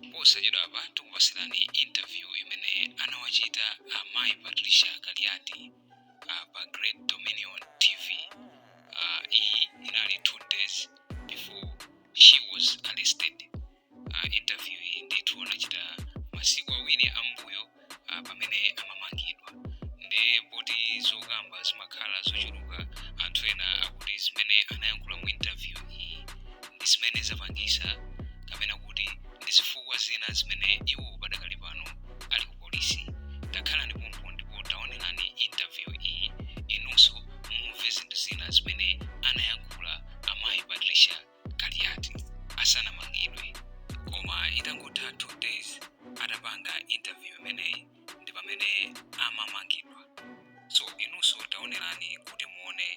posachedwa apa tikupasirani interview imene anawachita amayi Patricia Kaliati pa Great Dominion TV. Iyi inali 2 days before she was arrested. Interview iyi ndithu anachita masiku awiri ambuyo pamene amamangidwa. Ndi poti zokamba zimakhala zochuluka, anthu ena akuti zimene anayankhula mu interview iyi ndi zimene zapangisa kapena kuti ndi zifukwa zina zimene iwo padakali pano ali ku polisi. Takhalani pompo ndipo taonerani interview iyi inunso mumve zinthu zina zimene anayankhula amayi Patricia Kaliati asanamangidwe. Koma itangotha 2 days atapanga interview imeneyi ndi pamene amamangidwa. So inunso taonerani kuti muone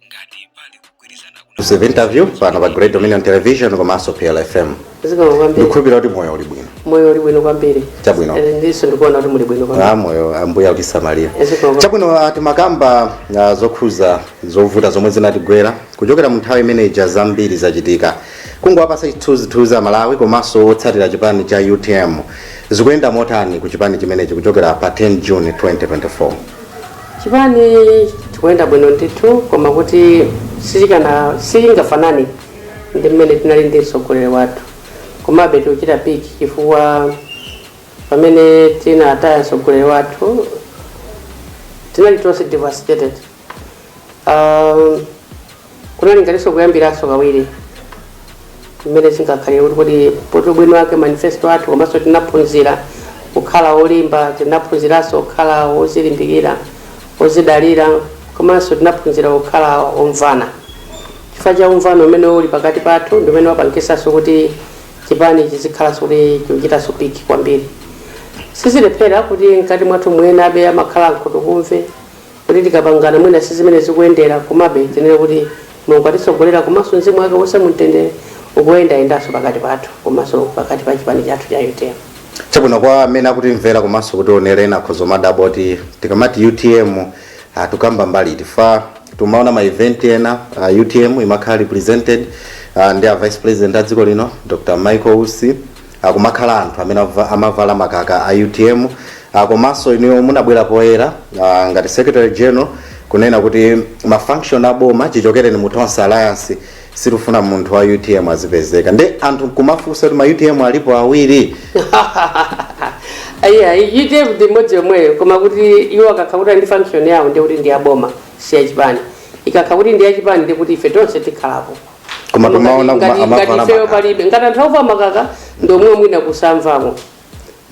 ngati pali kugwirizana kuno. Interview pano pa Great Dominion Television komanso PLFM. Ndikhulupirira kuti moyo uli bwino. Moyo uli bwino kwambiri. Chabwino. Ndiso ndikuona kuti muli bwino kwambiri. Moyo ambuya utisamalira. Chabwino ati makamba zokhuza zovuta zomwe zinatigwera kuchokera mu nthawi imene ija zambiri zachitika. Kungowapasa chithunzithunzi Malawi komanso otsatira chipani cha UTM. Zikuyenda motani ku chipani chimenechi kuchokera pa 10 June 2024. Chipani chikuyenda bwino ndithu koma kuti silingafanani ndi mmene tinali ndi mtsogoleri wathu. Komabe tikuchita piki chifukwa pamene tinataya mtsogoleri wathu tinali tonse devastated. Kunali ngatinso kuyambiraso kawiri mmene zingakhale kuti poti ubwino wake manifesto athu komanso tinaphunzira kukhala olimba, tinaphunziranso kukhala ozilimbikira, ozidalira, komanso tinaphunzira kukhala omvana. Chifukwa cha umvano umene uli pakati pathu ndi umene wapangisanso kuti chipani chizikhala kuti chikuchitanso piki kwambiri. Sizilephera kuti mkati mwathu mwena abe amakhala nkutukumve kuti tikapangana mwina sizimene zikuyendera, komabe tinene kuti Mulungu atisogolera komanso mzimu wake wosamumtendere ukuyendayendanso pakati pathu komanso pakati pa chipani chathu cha UTM. Chabwino kwa amene akutimvera komanso kuti onerena khozo madabo oti tikamati UTM tukamba mbali tifa tumaona ma event ena UTM imakhala represented ndi a vice president a dziko lino Dr. Michael Usi kumakhala anthu amene amavala makaka a UTM komanso iniyo munabwera poyera ngati secretary general kunena kuti ma function aboma chichokereni mu Tonse Alliance sirufuna munthu wa UTM azipezeka. Ndi anthu kumafunsa kuti ma UTM alipo awiri. Aya UTM ndi modzi yomweyo koma kuti iwo akakhakuta ndi function yawo ndi kuti ndi aboma si yachipani. Ikakha kuti ndi yachipani ndi kuti ife tonse tikhalapo. Koma tumaona amavala palibe ngati anthu avala makaka ndio omwe mwina kusamvamo.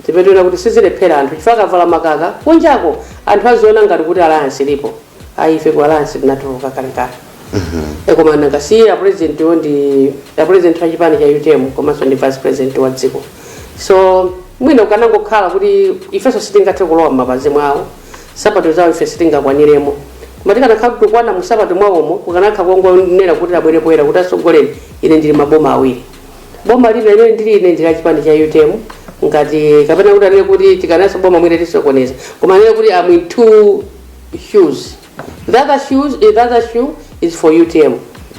Tipetera kuti sizilephera anthu chifukwa akavala makaka kunjako anthu aziona ngati kuti alliance ilipo. Ife ku alliance tinatoka kalekale. Koma nangasiya president ndi president wa chipani cha UTM komanso ndi vice president wa dziko. So mwina ukanangokhala kuti ifeso sitingathe kulowa m'mapazi mwawo, sapato zawo ife sitingakwaniremo. Koma tikanakhala tukwana mu sapato mwawomo kukanakha kuongonera kuti abwerepoera kuti asogolere ine ndili maboma awiri. Boma lile ndili ine ndili chipani cha UTM ngati kapena kuti anene kuti tikanaso boma mwina tisokoneza. Koma anene kuti I'm in two shoes. The other shoe is for UTM.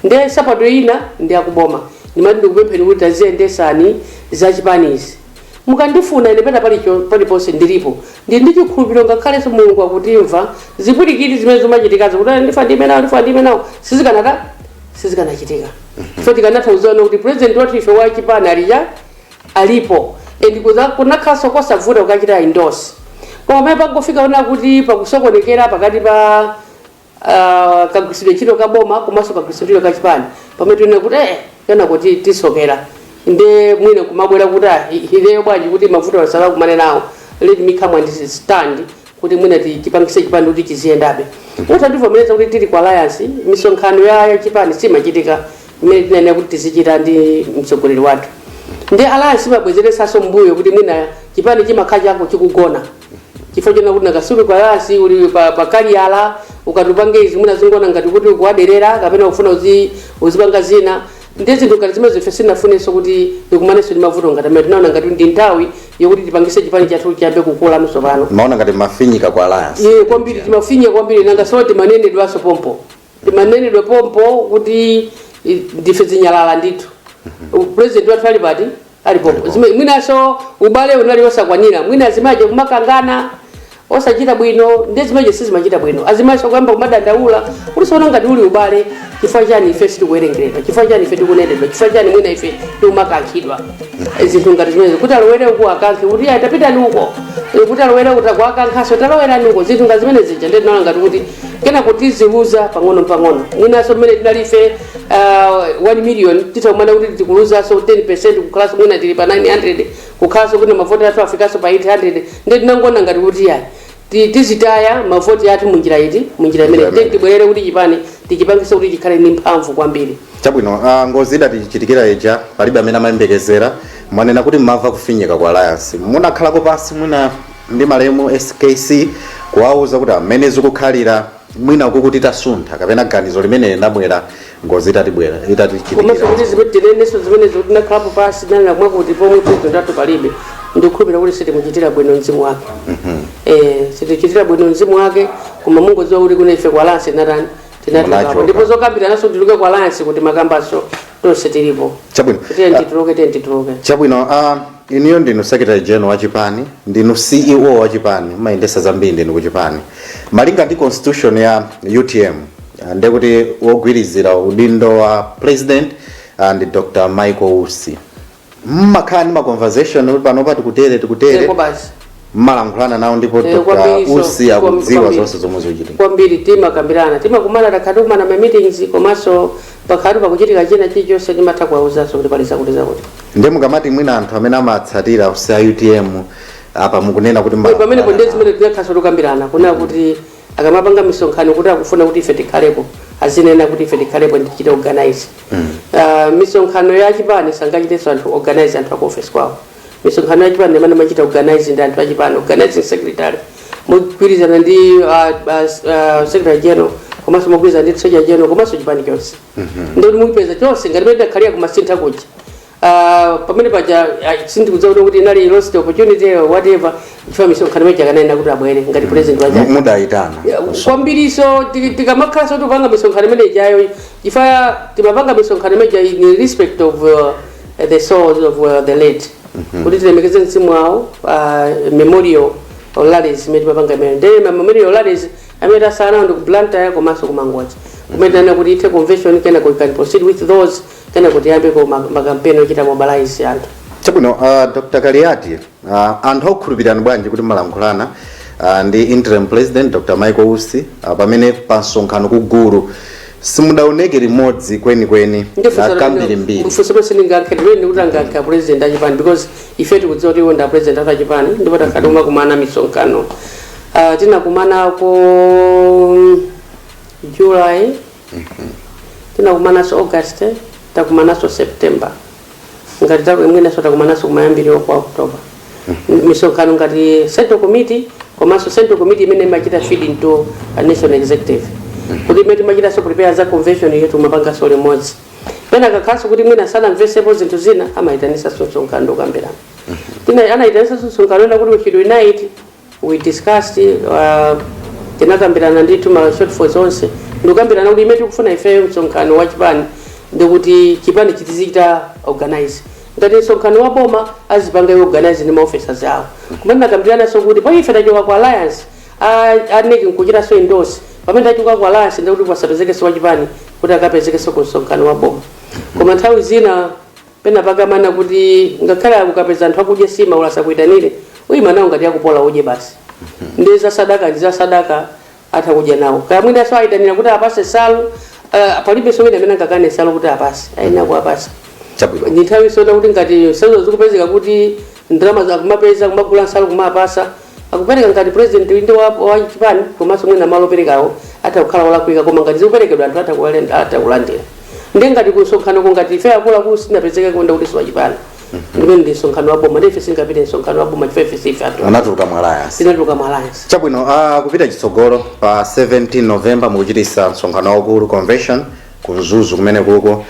Nde sapato ina ndi akuboma. Nimati ndikupempheni kuti taziyendesani za chipanizi. Mukandifuna ine pena paliponse ndilipo. Ndi chikhulupiriro ngakhalenso Mulungu akutimva zikutikiti zimene zimachitikazo kuti ndifa ndime nawo sizikanachitika. Ife tikanathauzana kuti president wathu ife wa chipani alija alipo. Kunakhaso kosavuta ukachita endorse. Koma pamene pangofika ona kuti pakusokonekera pakati pa kagwisidwe chito kaboma komanso kagwisidwe kachipani pamene tine kuti kana kuti tisokera nde mwine kumabwera kuti ileyo bwanji kuti mavuto asala kumane nawo let me come and stand kuti mwine tichipangise chipani kuti chiziyendabe. Utativomereza kuti tili ku alliance misonkhano ya chipani simachitika imene tinene kuti tizichita ndi mtsogoleri wathu. Ndi alliance mabwezeresaso mbuyo kuti mwina chipani chimakhala chako chikugona. Chifukwa chona kuti nakasulu kwa alliance uli pa Kaliati ukatupange izi mwina zingona ngati kuti ukuwaderera kapena ufuna uzipanga zina. Ndi zinthu ngati zimene ife sinafunenso kuti ikumaneso ndi mavuto ngati amene tinaona ngati ndi nthawi yokuti tipangise chipani chathu chiyambe kukula msopano. Maona ngati mafinyika kwa alliance. Kwambiri timafinya kwambiri nanga so timanenedwaso pompo. Timanenedwe pompo kuti ndife zinyalala ndithu. President wathu ali pati alipo mwina so ubale unali osakwanira mwina azimaje kumakangana osachita bwino ndezimaje sizimachita bwino azimaso kwamba kumadandaula ulisoona ngati uli ubale chifukwa chani ife sitikuwerengeredwa chifukwa chani ife tikunenedwa chifukwa chani mwina ife tiumakankhidwa zinthu ngati zimenezi kuti alowere uku akankhe kuti tapitani uko kuti alowere utakwakankhaso talowerani uko zinthu ngati zimenezi zija ndinaona ngati kuti kena kuti ziluza pang'ono mwinaso mmene tinalife 1 million titaumana kuti tikuluzaso 10% kukhalaso mwina tili pa 900 kukhalaso kuti mavoti athu afikaso pa 800 ndi tinangona ngati kuti yayi tizitaya mavoti athu munjira imene tibwerere kuti chipani tichipangise kuti chikhale ndi mphamvu kwambiri. Chabwino ngozi idatichitikira ija palibe amene amayembekezera mwanena kuti mmava kufinyika kwa alliance munakhalako pasi mwina ndi malemu SKC kuwauza kuti amene zikukhalira mwina ukuti tasuntha kapena ganizo limene linabwera ngozi itatichitikira komanso kuti zimetinenso zimene zikutinakhalako pasi nalamwa kuti pomwe ndatu palibe ndikukhulupirira kuti sitimuchitira bwino mzimu wake sitichitira bwino mzimu wake koma mungodziwa kuti kunefe kwa alliance natani tinatikapo ndipo zokambira naso tituluke kwa alliance kuti makambaso tonse tilipo. Chabwino tituluke chabwino iniyo ndinu secretary general wa chipani ndinu CEO wa chipani mayendesa zambiri ndinu ku chipani malinga ndi constitution ya UTM ndekuti wogwirizira udindo wa president and Dr. Michael Usi mmakhala ndi conversation panopa tikutere mmalankhulana nawo ndipo Dr. Usi akudziwa zonse zomwe zochitika kwambiri timakambirana timakumana takhatuma na meetings komanso pakhatu pakuchitika china chilichonse timatha kuwauzaso kuti pali zakuti ndi mukamati mwina anthu amene amatsatira usa UTM apa mukunena kuti pamene ponde zimene tinakhaso tukambirana kuna kuti akamapanga misonkhano kuti akufuna kuti ife tikhalepo azinena kuti ife tikhalepo ndichite organize misonkhano ya chipani sangachiteso anthu organize anthu aku office kwawo misonkhano ya chipani amene machita organize ndi anthu achipani organizing secretary mugwirizana ndi secretary general komanso mugwirizana ndi treasurer general komanso chipani chonse ndikuti mupeza chonse ngati pamene takhalira kumasintha kuja pamene paja sindikudziwa kuti inali lost opportunity or whatever chifukwa misonkhano meja kanayenda kuti abwere ngati president waja mudayitana kwambiriso tikamakhalanso tupanga misonkhano imene ijayo chifukwa timapanga misonkhano meja in respect of the souls of the late kuti tilemekeze mzimu wawo memorial rallies imene timapanga imene ndi memorial rallies amene tasana ndi ku Blantyre komanso kumangwachi kumene tana kuti ite convention kena we can proceed with those kena kuti yambe ko makampeni ochita mobilize anthu. Chabwino Dr. Kaliati anthu okhulupirana bwanji kuti malankhulana ndi interim president Dr. Michael Usi pamene pasonkhano ku Gulu simudaoneke limodzi kweni akambiri mbiri mfuso pese ningakhedwe ndi kutanga president achipani because ife tikudziwa kuti wonda president achipani ndipo takaduma kumana misonkhano tinakumana ko July tinakumana so August takumana so September ngati takumana so takumana so kumayambiri kwa October misonkhano ngati central committee komanso central committee imene imachita feed into a national executive kuti imene timachita so prepare za convention yetu mapanga so limodzi pena kakhaso kuti mwina sana mvesepo zinthu zina amaitanisa so msonkhano ukambirana anaitanisa so msonkhano kuti we should unite we discussed tinakambirana ndithu ma shortfalls onse ndikambirana kuti imene tikufuna ife msonkhano wa chipani ndikuti chipani chitizichita organize ngati msonkhano wa boma azipanga organize ndi ma officers awo kumene nakambirana so kuti paife tachoka ku alliance aneke nkuchita so endorse pamene tachoka ku alliance ndikuti pasapezeke so wachipani kuti akapezeke so ku msonkhano wa boma koma nthawi zina pena pakamana kuti ngakhale akukapeza anthu akudya sima ulasa kuitanire uyima nawo ngati akupola udye basi ndiza sadaka atakudya nawo kamwina so aitanira kuti apase salu palibe so wina amene ngakane salu kuti apase aina ku apase Chabwino nthawi so kuti ngati salu zikupezeka kuti ndrama za kumapeza kumagula salu kumapasa akupereka ngati president ndi wa chipani komanso mwina malo perekawo atakukhala walakwika koma ngati zikuperekedwa anthu atakulandira ndi ngati kusonkhano ngati ife akulu sinapezeka kwenda kuti siwa chipani ndimene ndi msonkhano wa boma ndife singapite msonkhano wa boma chifefe sife atu anatuluka mu alliance tinatuluka mu alliance. Chabwino kupita chitsogolo pa 17 November mukuchitisa msonkhano waukulu convention kunzuzu kumene kuko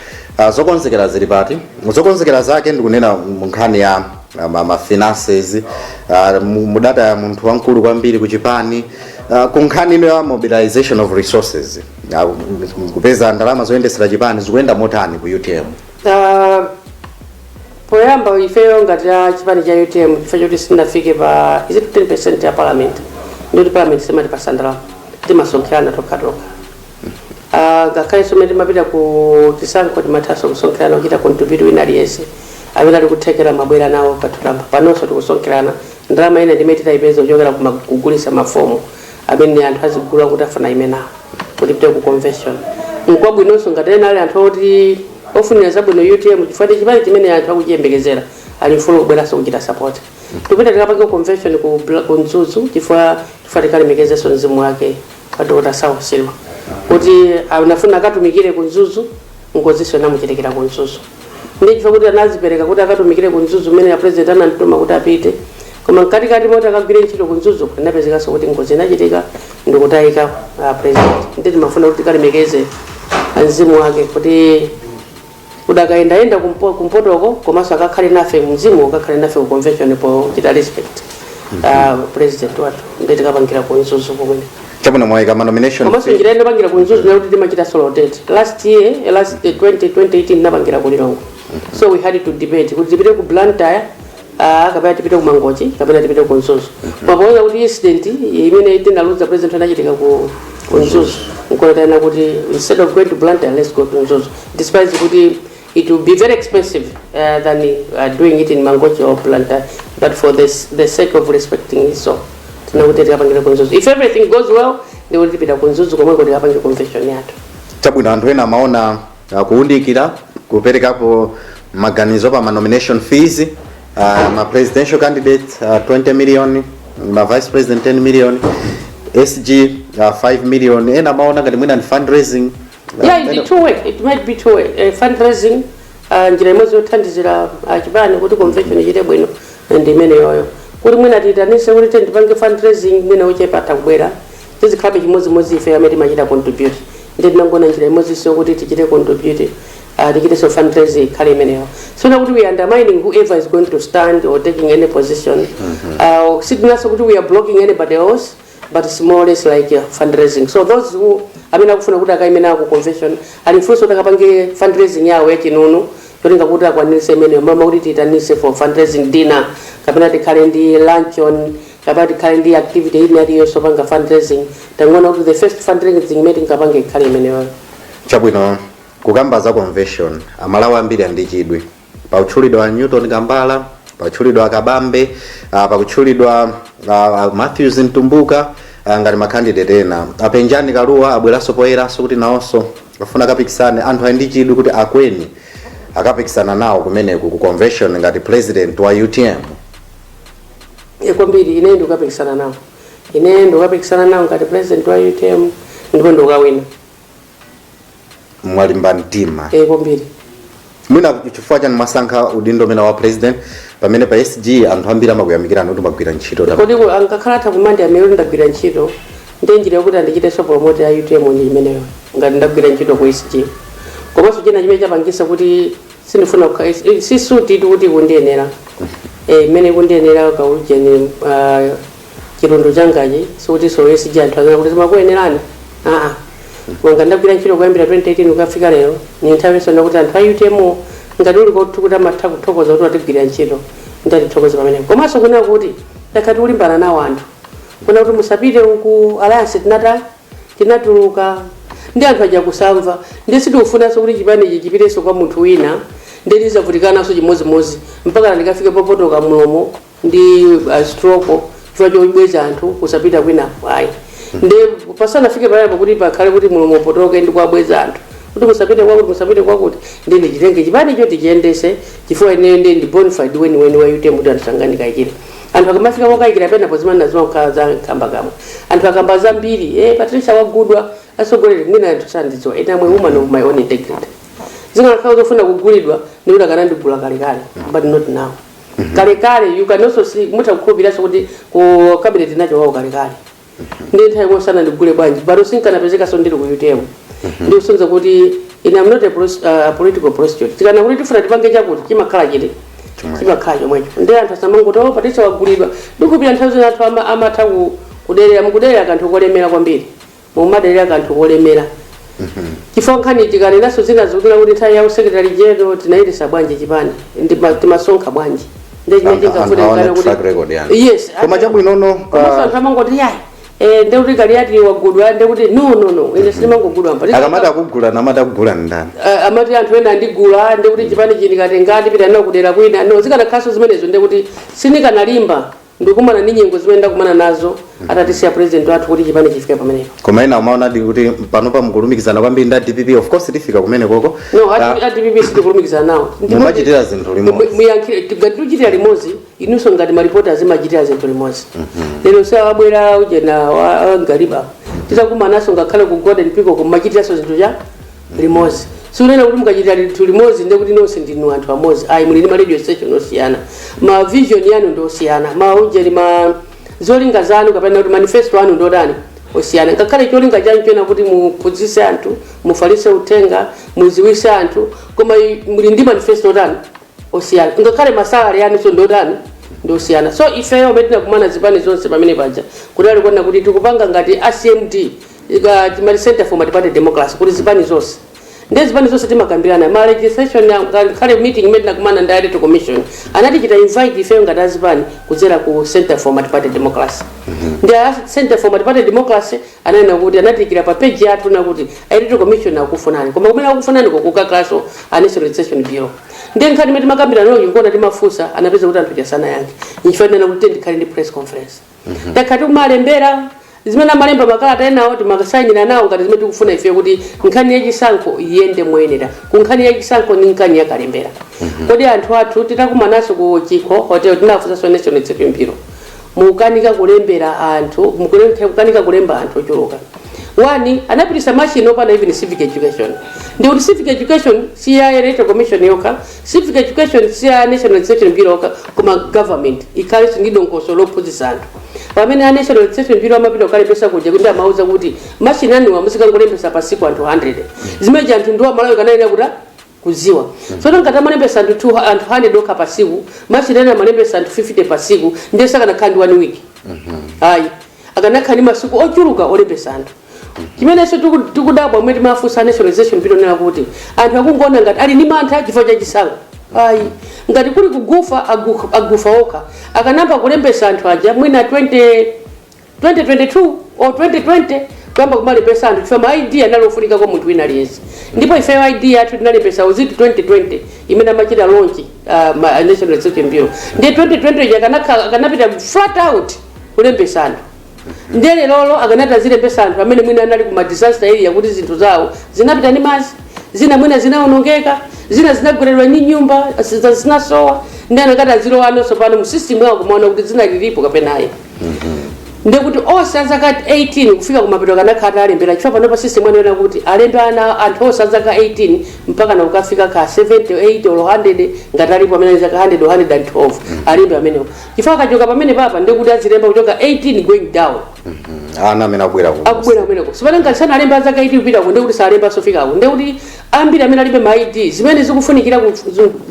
zokonzekera zili pati zokonzekera zake ndikunena munkhani ya ma finances mudata ya munthu wankulu kwambiri ku chipani kunkhani ya mobilization of resources kupeza ndalama zoyendesera chipani zikuyenda motani ku UTM poyamba ifeyo ngati ya chipani cha UTM chifukwa choti sinafike pa is it 10% ya parliament ndio parliament semati pa sandala timasonkhana tokatoka ngakhale somwe timapita ku chisankho timathaso kusonkhana kuchita contribute wina aliyese amene ali kuthekera mabwera nawo patulamba panonso tikusonkherana ndalama ine ndimene titayipeza kuchokera kugulisa mafomu amene anthu azigula kuti afuna imena kuti pite ku convention nkwabwinonso ngati ena ali anthu oti ofunira zabwino UTM chifukwa chipani chimene anthu akuchiyembekezera ali mfulu kubweranso kuchita support tipita tikapange convention ku Mzuzu chifukwa tikalemekezeso mzimu wake pa Dr. South Silva kuti anafuna akatumikire ku Mzuzu ngoziso namuchitikira ku Mzuzu ndi chifukwa kuti anazipereka kuti akatumikire ku Mzuzu mmene ya president anamtuma kuti apite koma mkatikati moti akagwire ntchito ku Mzuzu inapezekanso kuti ngozi inachitika ndikutayika president ndi timafuna kuti tikalemekeze mzimu wake kuti udakaenda kumpotoko komanso akakhale nafe mzimu akakhale nafe ku convention po chita respect president wathu ndi tikapangira ku Mzuzu pomwe chabwino mwaika ma nomination komanso njira ine pangira ku Mzuzu nakuti timachita solo date last 2018 napangira ku Lilongwe so we had to debate kuti tipite ku Blantyre kapena tipite ku Mangochi kapena tipite ku Mzuzu papoza kuti incident imene tinaluza president anachitika ku Mzuzu nkolotana kuti instead of going to Blantyre let's go to Mzuzu despite kuti it will be very expensive than doing it in Mangochi or Blantyre but for the sake of respecting it so tinakuti tikapangira ku Mzuzu if everything goes well they will tipita ku Mzuzu komwe kuti tikapangira convention yathu chabwino anthu ena amaona kuwundikira kuperekapo maganizo pa nomination fees ma presidential candidates 20 million ma vice president 10 million SG 5 million ena amaona ngati mwina ni fundraising it might be two way fundraising njira imodzi yothandizira chipani kuti convention ichite bwino ndi imene yoyo kuti mwina titanise kuti ndipange fundraising mwina uchepata kubwera tizikhabe chimodzimodzi ife amene timachita contribute ndi tinangona njira imodzi so kuti tichite contribute tichite so fundraising khale imeneyo so that we are undermining whoever is going to stand or taking any position signaso kuti we are blocking anybody else but it's more or less like fundraising so those who amene akufuna kuti akaimena ku convention ali mfunso takapange fundraising yawo yachinunu yolinga kuti akwanise imeneyo mama kuti titanise for fundraising dinner kapena tikhale ndi luncheon kapena tikhale ndi activity ina so panga fundraising tangona kuti the first fundraising imene tingapange ikhale imeneyo chabwino kukamba za convention amalawi ambiri andichidwe pautchulidwa Newton Kambala pautchulidwa Kabambe pakutchulidwa Matthews Ntumbuka ngati makandidate ena apenjani Kaluwa abweraso poyeraso kuti nawonso afuna kapikisane anthu andichidwe kuti akweni akapikisana nawo kumeneku ku convention ngati president wa UTM kwambiri ine ndikapikisana nawo ngati president wa UTM ndipo ndikawina mwalimba mtima kwambiri mwina chifukwa chani masankha udindo mena wa president pamene pa SG anthu ambiri amakuyamikirana kuti magwira ntchito kodi angakhala atakumandi amene ndagwira ntchito ndi njira yokuti andichite so promote ya UTM ndi imeneyo ngati ndagwira ntchito ku SG komanso china chimene chapangisa kuti sindifuna sisuti kuti kundiyenera imene kundiyenera kaujeni chirundo changachi sikuti so SG anthu azana kuti simakuyenerani wanga ndagwira ntchito kuyambira 2018 ukafika lero ni nthawi yonse kuti anthu a UTM ngati uli kuti amatha kuthokoza kuti atigwira ntchito ndatithokoza pamene komanso kuna kuti takati ulimbana nawo anthu kuna kuti musapite ku alliance tinatuluka ndi anthu aja kusamva ndi sitiufunanso kuti chipani chipiteso kwa munthu wina ndi tizavutikanaso chimodzimodzi mpaka ndikafike popotoka mlomo ndi stroke chifukwa chobweza anthu kusapita kwina ayi ndi pasana fike pale kuti pakhale kuti mlomo potoke ndi kwabweza anthu kuti musapite kwakuti ndi ndichitenge chipani cho tichiyendese chifukwa ine ndi bonafide weniweni wa UTM kuti andisanganika ichira anthu akamafika kokayikira pena pozimana nazima kukhala za kamba kamwe anthu akamba zambiri Patricia wagudwa asogolere mwina anthu sandidziwa ena mwe woman of my own integrity zingakhala zofuna kugulidwa ndikuti akanandigula kalekale but not now kalekale you can also see mutakukhulupiraso kuti ku cabinet nacho wawo kalekale ndi nthawi imosana ndigule bwanji but usinkanapezekaso ndili ku UTM ndi usonza kuti ine am not a political prostitute tikana kuti tifuna tipange chakuti chimakhala chiti chimakhala chomwecho ndi anthu asamanguti Patricia wagulidwa ndikupira nthawi zina anthu amatha kudelera mukudelera kanthu kolemera kwambiri mumadelera kanthu kolemera chifukwa nkhani tikane naso zina zikula kuti nthawi ya secretary general tinayitisa bwanji chipani timasonkha bwanji yes koma chabwinono amangoti yayi ndekuti Kaliati wagudwa ndekuti no ine silimangogudwa mpa akamati akugula namati akugula ndani amati anthu ena andigula ndekuti chipani chini katengati pita nawo kudera kwina no zikanakhaso zimenezo ndekuti sinikanalimba ndikumana ndi nyengo zimene ndakumana nazo atatisiya president wathu kuti chipani chifike pamenepo koma ina umaona kuti panopa mukulumikizana kwambiri ndi DPP of course tifika kumene koko no DPP sitikulumikizana nawo mumachitira zinthu limodzi muyankhira limodzi inunso ngati maripoti azimachitira zinthu limodzi lero sawabwera ujena wa Ngaliba tizakumanaso ngakhale ku Golden Peacock kumachitiraso zinthu cha limodzi siunena kuti mukachitira zinthu limodzi ndekuti nonse ndinu anthu amodzi ayi muli ma radio station osiyana ma vision yanu ndosiyana ma ujeni ma zolinga zanu kapena kuti manifesto anu ndodani osiyana ngakhale cholinga chanu chena kuti muphunzitse anthu mufalitse uthenga muziwitse anthu koma muli ndi manifesto dani osiyana ngakhale masalari anu so ndodani ndosiyana so ifeyo metina kumana zipani zonse pamene paja kuti ali kuona kuti tikupanga ngati ACMD timali Center for Multi-Party Democracy kuti zipani zonse ndezi zipani zonse timakambirana ma legislation khale meeting metina kumana ndi Electoral Commission anati kita invite ifeyo ngati azipani kudzera ku Center for Multi-Party Democracy ndi Center for Multi-Party Democracy ananena kuti anatikira pa page yathu na kuti Electoral Commission akufunani koma kumene akufunani kokukakaso National Election Bureau ndi nkhani meti makambirana noyo ngona timafusa anapeza kuti anthu jasana yanke nchifanana kuti ndikhale ndi press conference ndakhati kumalembera zimene amalemba makalata enawo timakasanyira nawo ngati zimene tikufuna ife kuti nkhani yachisankho iyende moyenera ku nkhani yachisankho ni nkhani yakalembera kodi anthu athu titakumanaso ku chikho hotel tinafusaso National Election Bureau mukanika kulembera anthu mukanika kulemba anthu ochuluka wani anapitisa machine opanda even civic education ndi kuti civic education si ya Electoral Commission yoka civic education si ya National Election Bureau kuma government ikhale ndidonkoso lophunzitsa anthu pamene National Election Bureau amapita kalembesa kuja kuti amauza kuti machine anu amusikangolembesa pasiku anthu 100 zimeji anthu ndiwo malawi kanayina kuti kuziwa so ngati amalembesa anthu 100 okha pasiku machine anu amalembesa anthu 50 pasiku ndiye sakanakhala ndi 1 week ayi akanakhala ndi masiku ochuluka olembesa anthu chimeneso tikudabwa mweti mafusa National Election Bureau nena kuti anthu akungona ngati ali ni mantha chifukwa cha chisankho ayi ngati kuli kugufa agufa okha akanamba kulembesa anthu aja mwina 2022 or 2020 kwamba kumalembesa anthu chifukwa ma ID analofunika kwa munthu wina aliyense ndipo ifeyo ID yathu tinalembesa uziti 2020 imene amachita launch National Election Bureau ndi 2020 akanapita flat out kulembesa anthu ndele lolo akanata zilembesa anthu amene mwina anali kuma disaster area kuti zinthu zawo zinapita ni mazi zina mwina zinaonongeka zina zinagwererwa ni nyumba zinasowa ndi anakata zilowanonso pano mu system yawo kumaona kuti zinalilipo kapenayi ndekuti onse azaka 18 kufika kumapeto kanakhala alembera chifukwa pano pa system anena kuti alembe ana anthu onse azaka 18 mpaka na kukafika ka 78 or 100 ngati alipo amene zaka 100 or 112 alembe amenewo chifukwa kachoka pamene papa ndekuti azilemba kuchoka 18 going down ana amene akubwera kumeneko sipana ngati sana alemba azaka 18 kupita ku ndekuti salemba sofikako ndekuti ambiri amene alibe ma ID zimene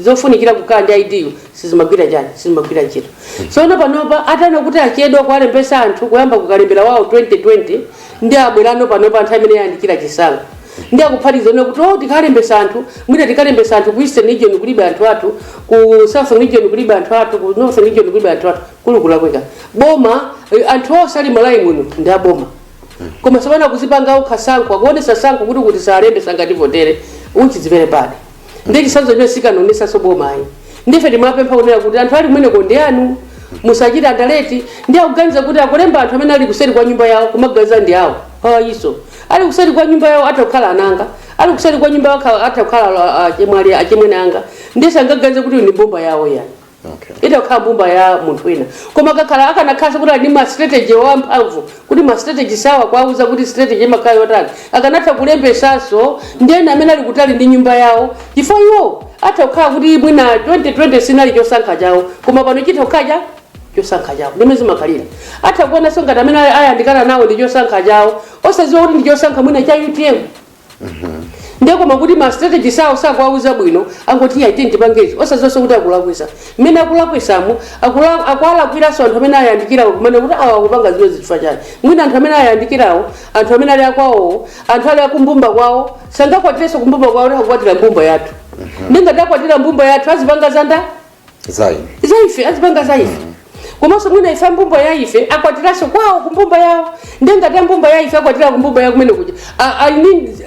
zofunikira kukhala ndi ID sizimagwira ntchito so panopa atano kuti achedwa kuwalembesa anthu kuyamba kukalembera wawo 2020 ndi abwerano panopa anthu amene yandikira chisankho ndi akuphatiza kuti tikalembesa anthu mwina tikalembesa anthu ku Eastern Region kulibe anthu athu ku Southern Region kulibe anthu athu ku Northern Region kulibe anthu athu kulakweka boma anthu onse ali malayi muno ndi aboma koma sabana kuzipanga ukhasankho akuonesa sankho kuti salembesa ngati votere uchizivere bad ndi chisanzo chimene sikanonesa so boma ayi ndife timapempha kunena kuti anthu ali mwene konde anu musachita andaleti ndi akuganiza kuti akulemba anthu amene ali kuseri kwa nyumba yawo kumaganiza ndi awo iso ali kuseri kwa nyumba yawo atakhala ananga ali kuseri kwa nyumba yawo atakhala achimwene anga ndese angaganiza kuti ni bomba yawo yani itakhala bomba ya munthu wina koma kakhala akanakhala kuti ali ma strategy wamphamvu kuti ma strategy sawa kwauza kuti strategy imakhala yotani akanatha kulembesaso ndiyena amene ali kutali ndi nyumba yawo chifukwa iwo atakhala kuti mwina 2020 sinali chosankha chawo koma pano chitokhaja chosankha chawo ndimene zimakhalira atakuona so ngati amene ayandikana nawo ndi chosankha chawo osaziwa kuti ndi chosankha mwina cha UTM ndeko makuti ma strategy sawo sakwauza bwino angoti ya ite ndipangechi osazonse kuti akulakwisa mmene akulakwisamu akualakwiranso anthu amene ayandikirawo kumene kuti awa akupanga zimene zifukwa chani mwina anthu amene ayandikirawo anthu amene ali akwawowo anthu ali akumbumba kwawo sangakwatirenso kumbumba kwawo kuti akukwatira mbumba yathu ndingadakwatira mbumba yathu azipanga zanda zaife azipanga zaife komanso mwina ife mbumba ya ife akwatiranso kwawo kumbumba yawo ndengati mbumba ya ife akwatira kumbumba yawo kumene kuja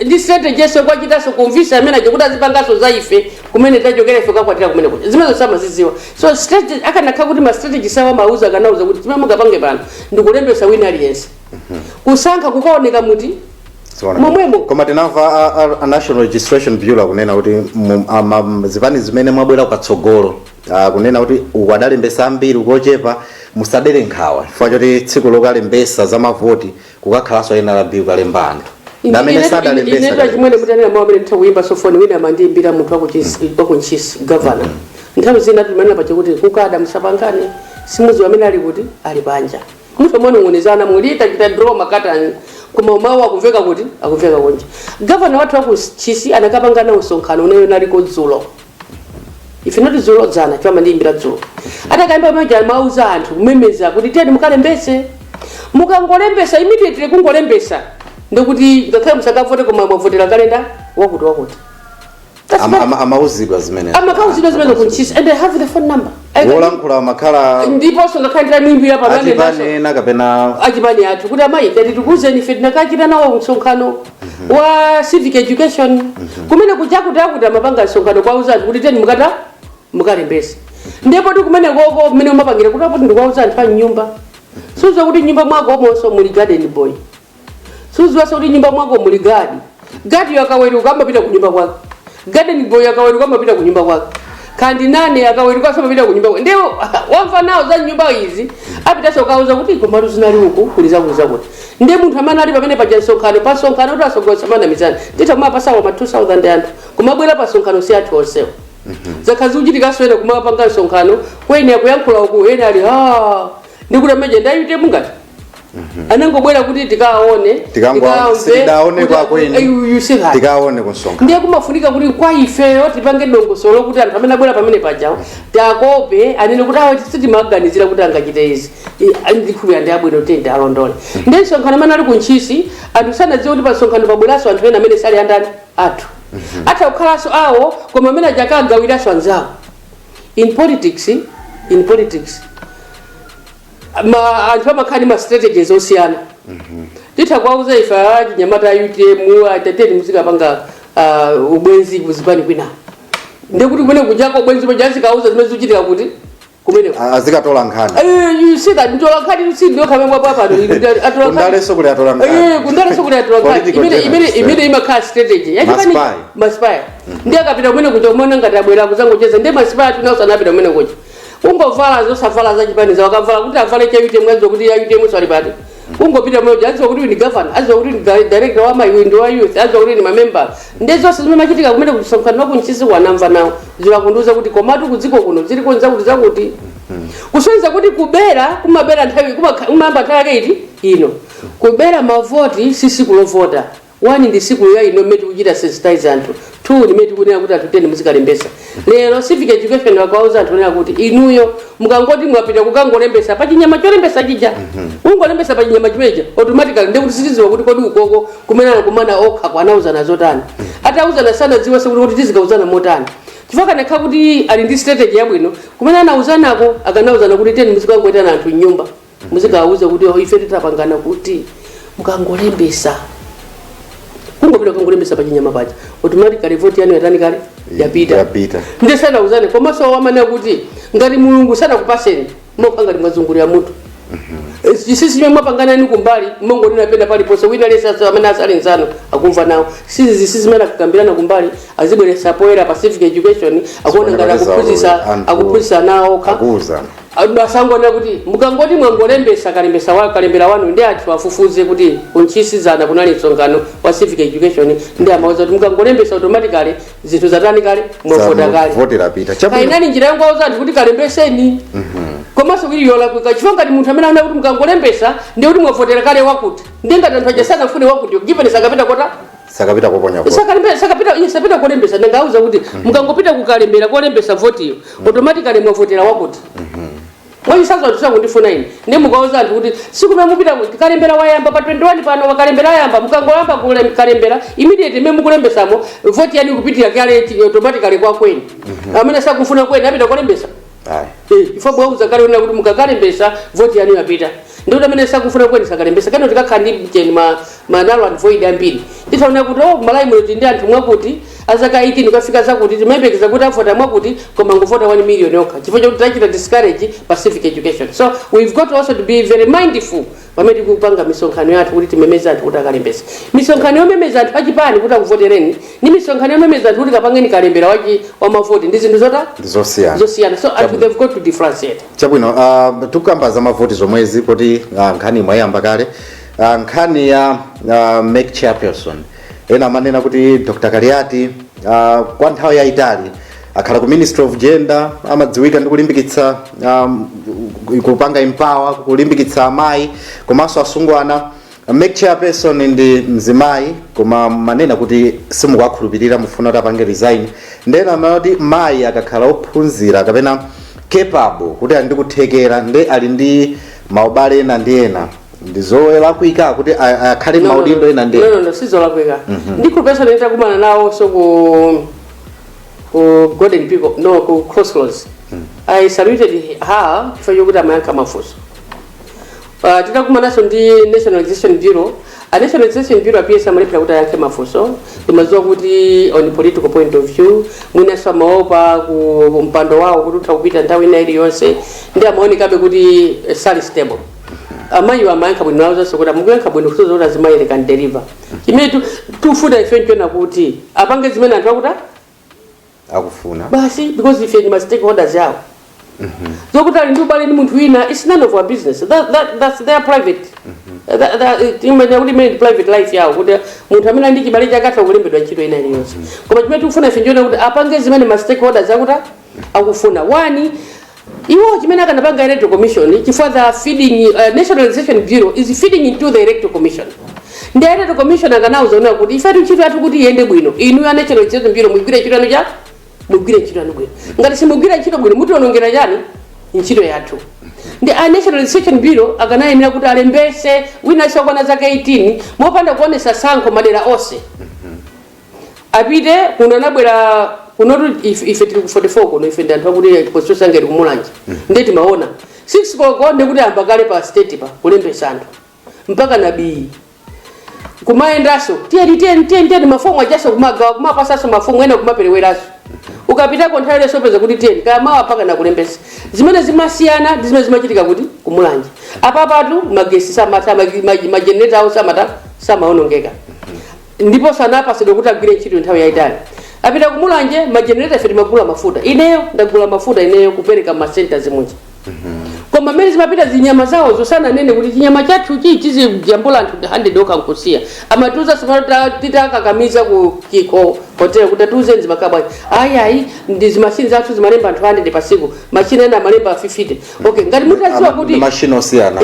ndi strategy yeso kwachitanso kumvisa amene aje kuti azipangaso za ife kumene tachokera ife kakwatira kumene kuja zimene zosamaziziwa so strategy akanakhala kuti ma strategy sawa mauza akanauza kuti zimene mukapange pano ndikulembesa wina aliyense kusankha kukaoneka muti momwemo koma tinamva a National Registration Bureau kunena kuti zipani zimene mwabwera kukatsogolo kunena kuti ukadalembesa ambiri ukochepa musadere nkhawa chifukwa choti tsiku lokalembesa za mavoti kukakhalanso NRB ukalemba anthu ndamene sadalembesa ine chimwene mutanena mwamene mtakuyimba sofoni wina mandiyimbira munthu wakunchisi governor nthawi zina timanena pachakuti kukada musapangane simuzi wamene ali kuti ali panja munthu omwe nung'unizana mulita chita draw makatani koma mawu akumveka kuti akumveka konje governor wathu wakunchisi anakapangana usonkhano uneyo naliko dzulo ife noti dzulo dzana chama ndiyimbira dzulo atakayimba maja mauza anthu kumemeza kuti tiyeni mukalembese mukangolembesa immediately kungolembesa ndikuti ngakhale musakavote koma mwavotera kalenda wakuti amauzidwa zimene amakauzidwa zimene kunchisi and I have the phone number wolankhula makhala ndiponso ngakhale ndamwimbira pamene kapena achipani athu kuti amayi kati tikuzeni ife tinakachita nawo msonkhano wa civic education kumene kuchakuti amapanga msonkhano kwauza anthu kuti tiyeni mukalembese ndipo ti kumene koko kumene umapangira kuti apo ndikwauza anthu a nyumba suziwa kuti nyumba mwako omonso muli garden boy suziwanso kuti nyumba mwako muli gadi yakaweruka amapita kunyumba kwake garden boy yakaweruka amapita kunyumba kwake kandi nane akaweruka amapita kunyumba kwake ndio wamva nawo za nyumba izi apitaso kauza kuti komatu zinali uku kulizakuza kuti ndiye munthu amene ali pamene paja nsonkhano pa nsonkhano kuti asogolesa mana mizani titamwa pasawa ma 2000 anthu kumabwera pa nsonkhano si athu onsewo zakhazi uchitika ena kumapanga nsonkhano kweni akuyankhula uku ena ali ndikuti meje ndayite mungati anangobwera kuti tikaone tikaone kusonkhano ndiye kumafunika kuti kwa ifeyo tipange dongosolo kuti anthu amene abwera pamene pajawo takope anene kuti awo sitimaganizira kuti angachite izi ndikhulupirira ndi abwino tende alondole ndiye nsonkhano amene ali kunchisi anthu sanadziwe kuti pa nsonkhano pabweranso anthu ena amene sali andani athu atha kukhalaso awo koma amene ajakagawiranso anzawo in politics anthu amakhani ma strategies osiyana titha kwauza ife chinyamata UTM atateni muzikapanga ubwenzi kuzipani kwina ndikuti kumene kujako ubwenzi pajansi kauza zimene zikuchitika kuti kumene azikatola nkhani you see that ntola nkhani si ndio kamwe papa atola kundaleso kuti atola nkhani kundaleso kuti atola nkhani imene imakhala strategy yachipani maspire ndiye akapita kumene kuja umeona ngati abwera kuzangocheza ndiye maspire tunawo sanapita kumene kuja ungovala zosavala za chipani zawo akavala kuti avale cha UTM adziwa kuti ya UTM sali pati ungopita mmoja adziwa kuti ni governor adziwa kuti ni director wa mayindo wa youth adziwa kuti ni member ndezonse zimene machitika kumene kusonkhana wakunchisi wanamva nawo ziwakunduza kuti komatu kudziko kuno zili konza kuti zakuti kusonyeza kuti kubera kumabera nthawi kumamba nthawi yake ino kubera mavoti si siku lovota one ndi siku ya ino mmene tikuchita sensitize anthu two nimene tikunena kuti anthu tiyeni muzikalembesa lero civic education wakauza anthu onena kuti inuyo mukangoti mwapita kukangolembesa pachinyama cholembesa chija ungolembesa pachinyama chimeja automatically ndikuti sitiziwa kuti kodi ukoko kumene anakumana okha kwanauzana zotani atauzana sana ziwase kuti tizikauzana motani chifukwa kanakhala kuti ali ndi strategy yabwino kumene anauzanako akanauzana kuti tiyeni muzikangoitana anthu nyumba muzikawuza kuti ife titapangana kuti mukangolembesa kungopita kangolembesa pachinyama paja automatically vote yanu yatani kale yapita ndiye sana uzane komanso wamana kuti ngati mulungu sana kupaseni mopanga ndi mwazungulira mutu sisi chimwe mwapangana ni kumbali mongo linapenda pali pose wina lesa amene asali nzano akumva nawo sisi zimene akukambirana kumbali azibweresa poera Pacific Education akuona ngati akuphunzitsa nawo akuza basangona kuti mukangoti mwangolembesa kalembera wanu ndi athu afufuze kuti kunchisizana kunali msonkhano wa Civic Education ndi amauza kuti mukangolembesa automatically zinthu zatani kale mwavota kale vote lapita kainani njira yangu auza anthu kuti kalembeseni komanso kuti yolakwika chifukwa ngati munthu amene anakuti mukangolembesa ndiye kuti mwavotera kale wakuti ndiye ngati anthu ajasana fune wakuti given sakapita kota sakapita kuponya kwa sakapita kolembesa ndangauza kuti mukangopita kukalembera kolembesa vote iyo automatically mwavotera wakuti mwayisazo tusa kundifuna ine ndi mukauza anthu kuti sikume mupita kalembera wayamba pa 21 pano wakalembera yamba mukangolamba kalembera immediately me mukulembesamo vote yani kupitira kale automatically kwa kweni amene sakufuna kweni apita kolembesa ifo bwauza kale una kuti mukakalembesa vote yani yapita ndio amene sakufuna kweni sakalembesa kana tikakhandi mcheni manalo and void ambiri titaona kuti malai muloti ndi anthu mwakuti azaka 18 kafika zakuti timayembekeza kuti avota mwakuti koma ngovota 1 million yokha chifukwa chokuti tachita discourage pacific education. So we've got also to be very mindful pamene tikupanga misonkhano yathu kuti timemeza anthu kuti akalembesa. Misonkhano yomemeza anthu achipani kuti akuvotereni ni misonkhano yomemeza anthu kuti kapangeni kalembera wa mavoti ndi zinthu zosiyana. So they've got to differentiate. Chabwino tukamba za mavoti zomwezi kuti nkhani mwayamba kale nkhani ya make chairperson ena manena kuti Dr. Kaliati kwa nthawi yaitali akhala ku Ministry of Gender amadziwika ndi kulimbikitsa kupanga empower kulimbikitsa amayi komanso asungwana make chairperson ndi mzimayi koma manena kuti simukakhulupirira mufuna kuti apange resign ndena amati mayi akakhala ophunzira kapena capable kuti ali ndi kuthekera ndi ali ndi maubale ena ndi ena ndizowela kuika kuti akhale maudindo ena ndi no sizola kuika ndiko pesa nenda kumana nawo so ku golden people no ku crossroads I saluted her for yokuti amayanka mafuso titakumana so ndi nationalization bureau a nationalization bureau apesa malipira kuti ayanke mafuso tumaziwa kuti on political point of view mwina so maopa ku mpando wawo kuti utakupita nthawi ina iliyonse ndi amaonekabe kuti sali stable amayi amayanka bwino nawo sokuti mukuyanka bwino kusoza kuti azimayi can deliver chimene tufuda ifencho na kuti apange zimene anthu akuti akufuna basi because if you must take orders yawo zokuti ali ndi ubale ndi munthu wina it's none of our business that's their private private life yawo kuti munthu amene ndi chibale chakatha kulembedwa ntchito ina iliyonse koma chimene tikufuna ifencho na kuti apange zimene must take orders akuti akufuna one iwo chimene akanapanga electoral commission chifukwa the feeding nationalization bureau is feeding into the electoral commission ndi electoral commission akanauza una kuti ife ntchito yathu kuti iyende bwino inu ya nationalization bureau mugwire ntchito yanu cha mugwire ntchito yanu bwino ngati simugwire ntchito bwino mutionongera chani ntchito yathu ndi a nationalization bureau akanayenera kuti alembese wina sokwana zaka 18 mopanda kuonesa sankho madera onse apite kuno anabwera kunotu ife tili ku 44 kuno ife ndanthu akuti constitution ngeti kumulanje ndeti maona 6 koko ndikuti amba kale pa state pa kulembesa anthu mpaka nabii kumaendaso tiyeni mafomu ajaso kumagawa kumapasaso mafomu ena kumapereweraso ukapita konthawi ile sopeza kuti tiyeni kaya mawa paka na kulembesa zimene zimasiyana ndi zimene zimachitika kuti kumulanje apapatu magesi samata magenerator awo samaonongeka ndipo sanapasidwe kuti agwire ntchito nthawi yaitali apita kumulanje magenerator ife timagula mafuta ineyo ndagula mafuta ineyo kupereka masenta zimwechi koma mmene zimapita zinyama zawo zosana nene kuti chinyama chathu chizi jambula anthu 100 okankusiya amatuza titakakamiza ku kiko hotel kuti atuze nzimakabwa ayi ndi zimashini zathu zimalemba anthu 100 pasiku machine ena malemba 50 okay ngati mutaziwa kuti machine osiyana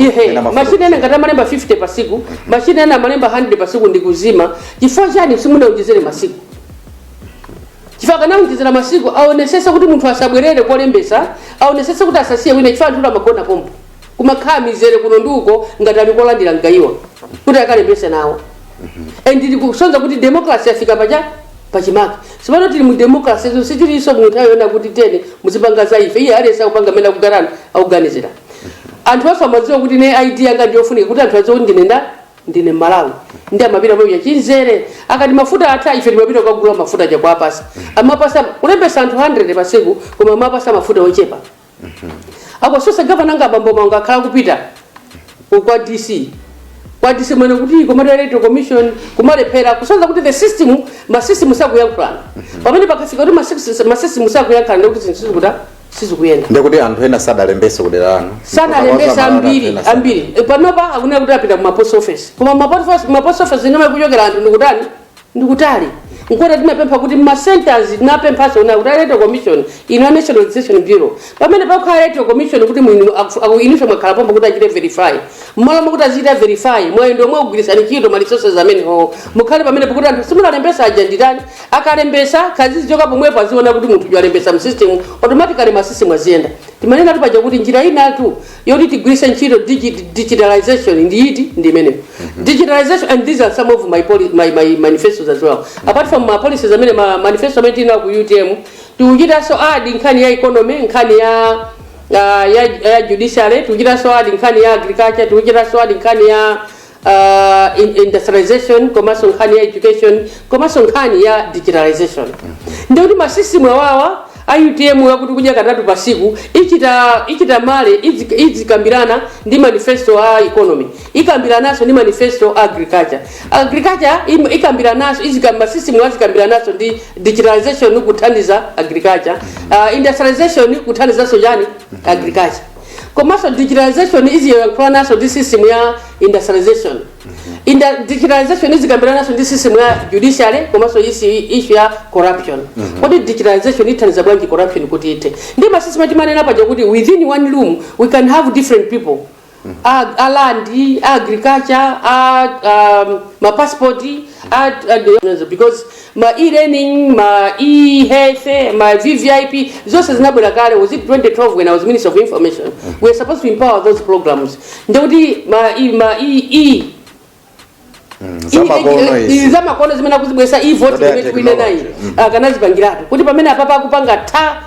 machine ena ngati malemba 50 pasiku machine ena malemba 100 pasiku ndi kuzima chifukwa chani simunaonjezere masiku chifaka naunjizira masiku aonesesa kuti munthu asabwerere kolembesa aonesesa kuti asasiye wina chifaka nthulo amagona pompo kumakhala mizere kuno nduko ngati alikolandira ngayiwa kuti akalembese nawo ndili kusonza kuti democracy afika pachimaka sipano tili mu democracy zo sitiliso munthu ayona kuti teni muzipanga za ife iye alesa kupanga mena kugarana auganizira anthu onse amadziwa kuti ne ID yanga ndiyofunika kuti anthu adziwa kuti ndine Malawi ndi amapita mwe chinzere akati mafuta atha ife timapita kugula mafuta ja kwa pasa amapasa kulembesa anthu 100 pasiku koma amapasa mafuta ochepa ako sosa governor ngabambo manga khala kupita kwa DC mwene kuti kumaterate commission kumalephera kusonza kuti the system masystem sakuyankhulana pamene pakafika kuti masystem sakuyankhulana kuti zinthu sizikuyenda ndikuti anthu ena sadalembese kudera ano sadalembesa ambiri panopa akuna kuti apita ku post office koma post office inoma kuchokera anthu ndikutali nkota timapempha kuti ma centers tinapempha sona kuti electoral commission ina national election bureau pamene pakhala electoral commission kuti mwini akuinusha mwakhala pombo kuti achite verify mmalo mokuti achite verify mwendo mwe kugwirisana ntchito ma resources amene mukhale pamene pakuti anthu simulalembesa aja nditani akalembesa kazizi joka pomwepo aziona kuti munthu alembesa mu system automatically ma system aziyenda timanena tupaja kuti njira inatu yoti tigwirise ntchito digitalization ndi imene digitalization, and these are some of my manifestos as well. Apart from my policies, I mean my manifesto meeting ku UTM tukuchita so add nkhani ya economy, nkhani ya judiciary, tukuchita so add nkhani ya agriculture, tukuchita so add nkhani ya industrialization, komanso nkhani ya education, komanso nkhani ya digitalization. Ndio ma system wawa IUTM yakuti kuja katatu pasiku ichita male izikambirana ndi manifesto a economy, ikambiranaso ndi manifesto agriculture ikambiranaso izikamba system wazikambiranaso ndi digitalization kuthandiza agriculture, industrialization kuthandizaso yani agriculture, komanso digitalization iziyankhulananso ndi system ya industrialization. Digitalization izikambiranaso ndi system ya judiciary komanso issue ya corruption. Kodi digitalization ithandiza bwanji corruption kuti ite ndi ma system timanena paja kuti within one room we can have different people, land, agriculture, ma passport, because ma e-learning, ma e-health, ma VVIP, zose zinabwera kale. Was it 2012 when I was Minister of Information? We were supposed to empower those programs. Ndikuti ma zamakono zimene kuzibwesa e-vote imene nayi akanazipangiratu kuti pamene apapa akupanga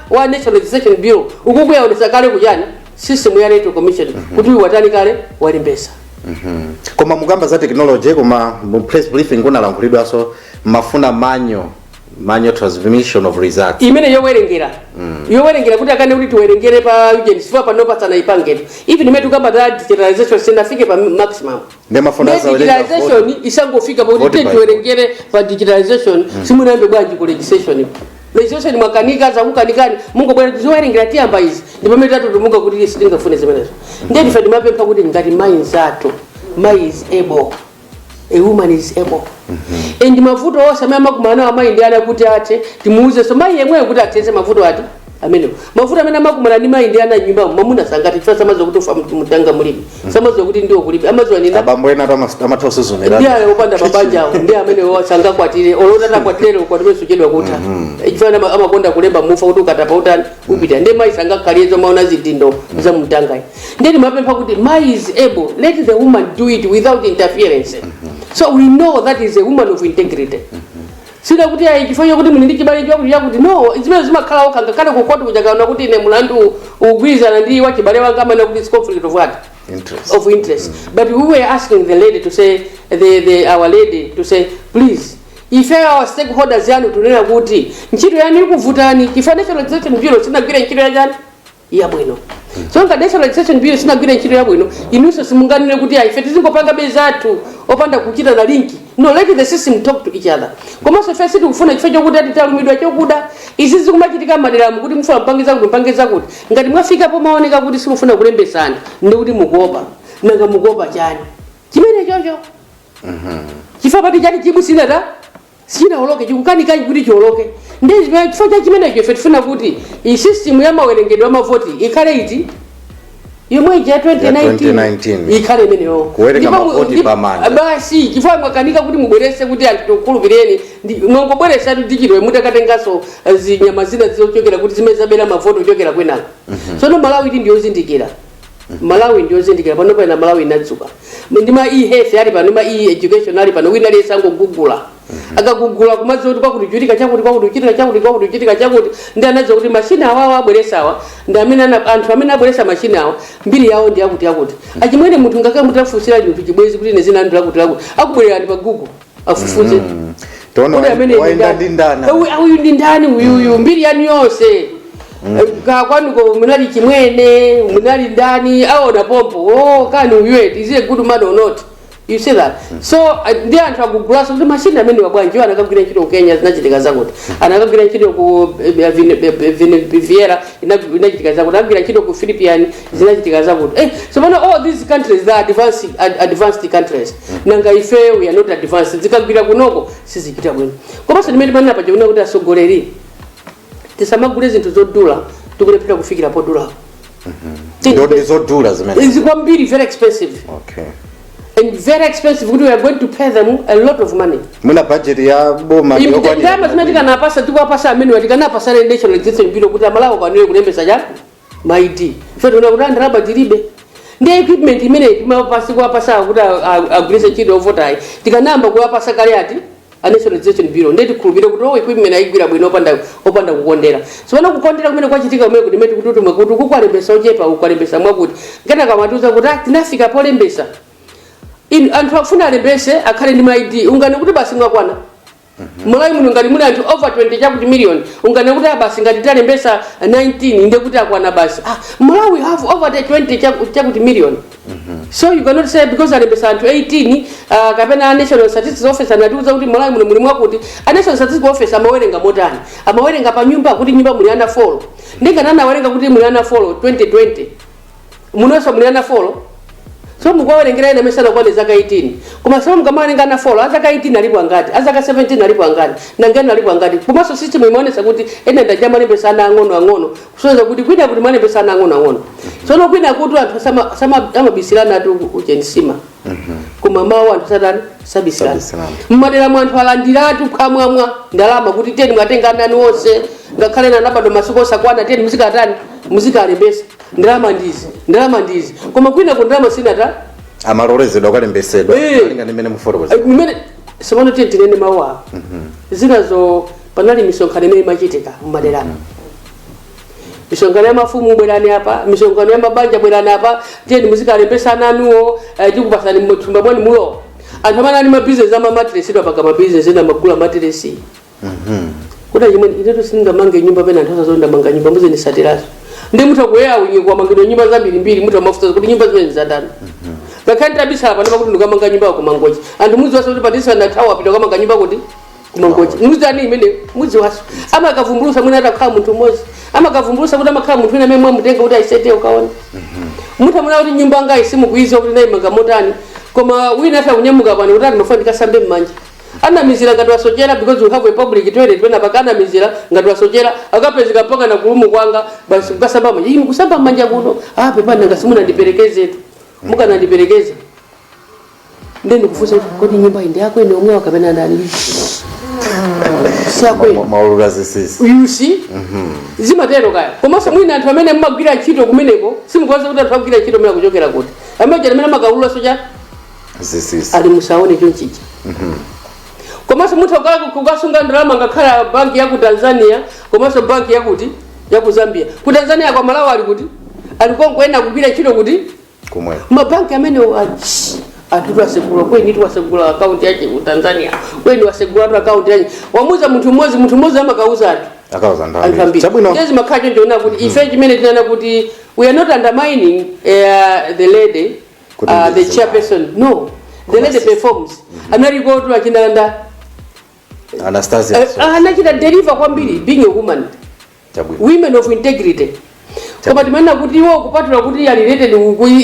wa National Election Bureau ukukuyaonesa kale kujani system ya electoral commission kuti watani kale walembesa. Koma mugamba za technology koma mu press briefing kunalankhulidwaso mafuna manual transmission of results imene yowerengera kuti akane kuti tiwerengere pa agent sifa pano pasana ipangete even metu kamba that digitalization sinafike pa maximum ndemafuna za digitalization isangofika kuti tiwerengere pa digitalization simunambe bwanji ku legislation mwakanika za kukanikani mungu bwana tizowerengera tiyamba izi ndipo metatu mungu kuti sitingafune zimenezo ndiye ife timapempha kuti ngati mai is able, a woman is able. And mavuto osamama kumana amayi ndi ana kuti ate timuuze so mayi yemwe kuti ateze mavuto ati amene mavuto amene amakumana ndi mayi ndi ana nyumba mamuna sangati chifukwa samazo kuti ufa mutanga mulimi samazo kuti ndiwo kulipi amazo anina abambo ena amatosuzumira ndi ale opanda mabanja ndi amene wasanga kwatire olota takwatire kwa timeso chedwa kuta chifukwa amakonda kulemba mufa kuti ukatapa utani upita ndi mayi sanga kalizo maona zidindo za mutanga ndi mapempha kuti mayi is able, let the woman do it without interference. So we know that is a woman of integrity. Sida kuti chifanya kuti muli ndi chibale chakuti no zimene zimakhala okanga kana kukwatu kuchakaona kuti ine mulandu ugwirizana ndi wa chibale wanga amene kuti conflict of what interest. But we were asking the lady to say our lady to say please if our stakeholders yanu tunena kuti ntchito yani ikuvutani National Election Bureau sinagwira ntchito yachani yabwino. So National Election Bureau sinagwira ntchito yabwino inuso simunganene kuti ife tizingopanga bezatu opanda kuchita na linki. No, let the system talk to each other. Koma so first tikufuna chifecho kuti atitalumidwa chokuda izi zikumachitika maderamu kuti mufuna mpangeza kuti ngati mwafika po maoneka kuti sikufuna kulembesana ndi kuti mukopa nanga mukopa chani chimene chocho chifukwa pati chati chibusina sina oloke chikukanika kuti chioloke ndi chifukwa chimene ife tifuna kuti i system ya mawerengedwe amavoti ikhale iti yomwe ya 2019 ikhale imeneyo kuwerenga mavoti pamanda basi chifukwa mwakanika kuti mubwerese kuti antitokulupireni mwangobweresa tichidwe mutakatengaso zinyama zina zochokera kuti zimene zabera mavoti ochokera kwenako sono Malawi ndiyozindikira pano pena Malawi inadzuka ndi ma e-health ali pano ma e-education ali pano wina liyesango google akagugula kumazi kuti kwakuchitika chakuti ndi anazo kuti machine awawa abweresawa ndi amene anthu amene abweresa machine awa mbiri yawo ndi yakuti achimwene munthu ngakamutafusira chinthu chibwezi kuti nezina anthu lakuti akubwerera ndi pa google afufuze tono waenda ndindana uyu ndi ndani uyu mbiri yanu yonse kwanuko munali chimwene munali ndani aona pompo kani uyu is a good man or not You see that? So ndi anthu akugulaso kuti machine amene wabwanji anakagwira ntchito ku Kenya zinachitika zakuti, anakagwira ntchito ku Viera inachitika zakuti, anakagwira ntchito ku Philippines zinachitika zakuti. So all these countries they are advanced countries. Nanga ife we are not advanced. Zikagwira kunoko sizichita bwino. Komanso ndimene panena paja kuna kuti asogoleri tisamagule zinthu zodula tikulepera kufikira podula. Ndodi zodula zimene. Izikwambiri very expensive. Okay. And very expensive. We are going to pay them a lot of money. Muna budget ya boma yokwanira. Ndama zinatika napasa tukwapasa amene watikana pasa national existing bureau kuti amalawo kwanire kulembesa ja maidi. Ife tuna kutanda raba diribe. Ndi equipment imene timapasi kwapasa kuti agulise chiro votai. Tikanamba kuwapasa Kaliati a national existing bureau. Ndi tikulubira kuti equipment ayigwira bwino opanda kukondera. So wana kukondera kumene kwachitika kumene kuti meti kuti kuti kukwalembesa ochepa kukwalembesa mwakuti. Ngana kamatuza kuti tinafika polembesa. Anthu afuna alembese akhale ndi maidi ungane kuti basi ngakwana mulai muno ngati muli anthu over 20 chakuti million ungane kuti basi ngati talembesa 19 inde kuti akwana basi mulai we have over 20 chakuti million. So you cannot say because alembesa anthu 18 kapena national statistics office anatiuza kuti mulai muno muli mwakuti national statistics office amawerenga motani amawerenga pa nyumba kuti nyumba muli ana follow ndingana anawerenga kuti muli ana follow 2020 munonso muli ana follow. So mukwawerengera ina mesana kwa zaka 18. Kuma so mukamawerenga na follow azaka 18 alipo angati, azaka 17 alipo angati, na ngani alipo angati. Kumaso system imeonesa kuti ene ndajama ne pesana ang'ono. Kusoza kuti kwina kuti mane pesana ang'ono. So no kwina kuti anthu sama amabisilana atu uchensima. Kumamawo anthu satani sabisilana. Mmadera mu anthu alandiratu kamwamwa ndalama kuti teni mwatenga nani wonse ngakhale na nabado masuko sakwana teni muzika atani muzika alembesa. Ndalama ndizi. Koma kwina kundalama sinata amalolezedwa kwalembesedwa linga nimene mufotokoza. Nimene somono tinene mawa. Zinazo panali misonkhano imene imachitika mmaderamo. Misonkhano ya mafumu bwerani apa, misonkhano ya mabanja bwerani apa, teni muzika alembesa nanuo, tikupasani mtumba mwani mulo. Anthu amene ali ma business ama mattress idwa paka ma business ena magula mattress. Kuda chimene itetu singamange nyumba pena anthu azonda manga nyumba muze ni satirazo. Ndi mutha kuya wingi kwa mangino nyumba zambiri mbiri mutha mafuta kuti nyumba zimene zadana. Bakani tabisa pano pakuti ndikamanga nyumba ku Mangochi. Anthu muzi waso kuti padisa na tawa pita kamanga nyumba kuti ku Mangochi. Muzi ani imene muzi waso. Ama akavumbulusa mwina atakhala munthu mmozi. Ama akavumbulusa kuti amakhala munthu ina memwe mutenga kuti aisete ukaona. Mutha muna kuti nyumba nga isimu kuizo kuti nayi manga motani. Koma wina ata kunyamuka pano kuti ndinofa ndikasambe mmanja. Ana mizira ngati wasojera because we have a public toilet pena pakana mizira ngati wasojera akapezeka paka na kulumu kwanga basi mukasamba manja iyi mukusamba manja kuno pepa nanga simuna ndiperekeze tu mukana ndiperekeze ndeni kufusa kuti nyumba indi yako ene omwe wakapena ndani sakwe maulula zisisi you see zimatero kaya komanso mwina anthu amene mmagwira ntchito kumeneko simukwaza kuti anthu agwira ntchito mena kuchokera kuti amene amene makalula soja zisisi ali musaone chonchicha komanso mutha kukasunga ndalama ngakhala banki ya ku Tanzania komanso banki yakuti ya ku Zambia ku Tanzania kwa Malawi ali kuti alikonkwenda kugwira ntchito kuti kumwe mabanki amene anthu asegula kweni tiwasegula account yake ku Tanzania kweni wasegula account yake wamuza munthu mmozi amakauza akauza ndani chabwino ndezi makhacho ndiona kuti ife chimene tinana kuti we are not undermining the lady the chairperson no the lady performs anariko tu akinanda Anastasia anachita deliver kwambiri being a woman women of integrity koma timana kuti iwo kupatula kuti ali related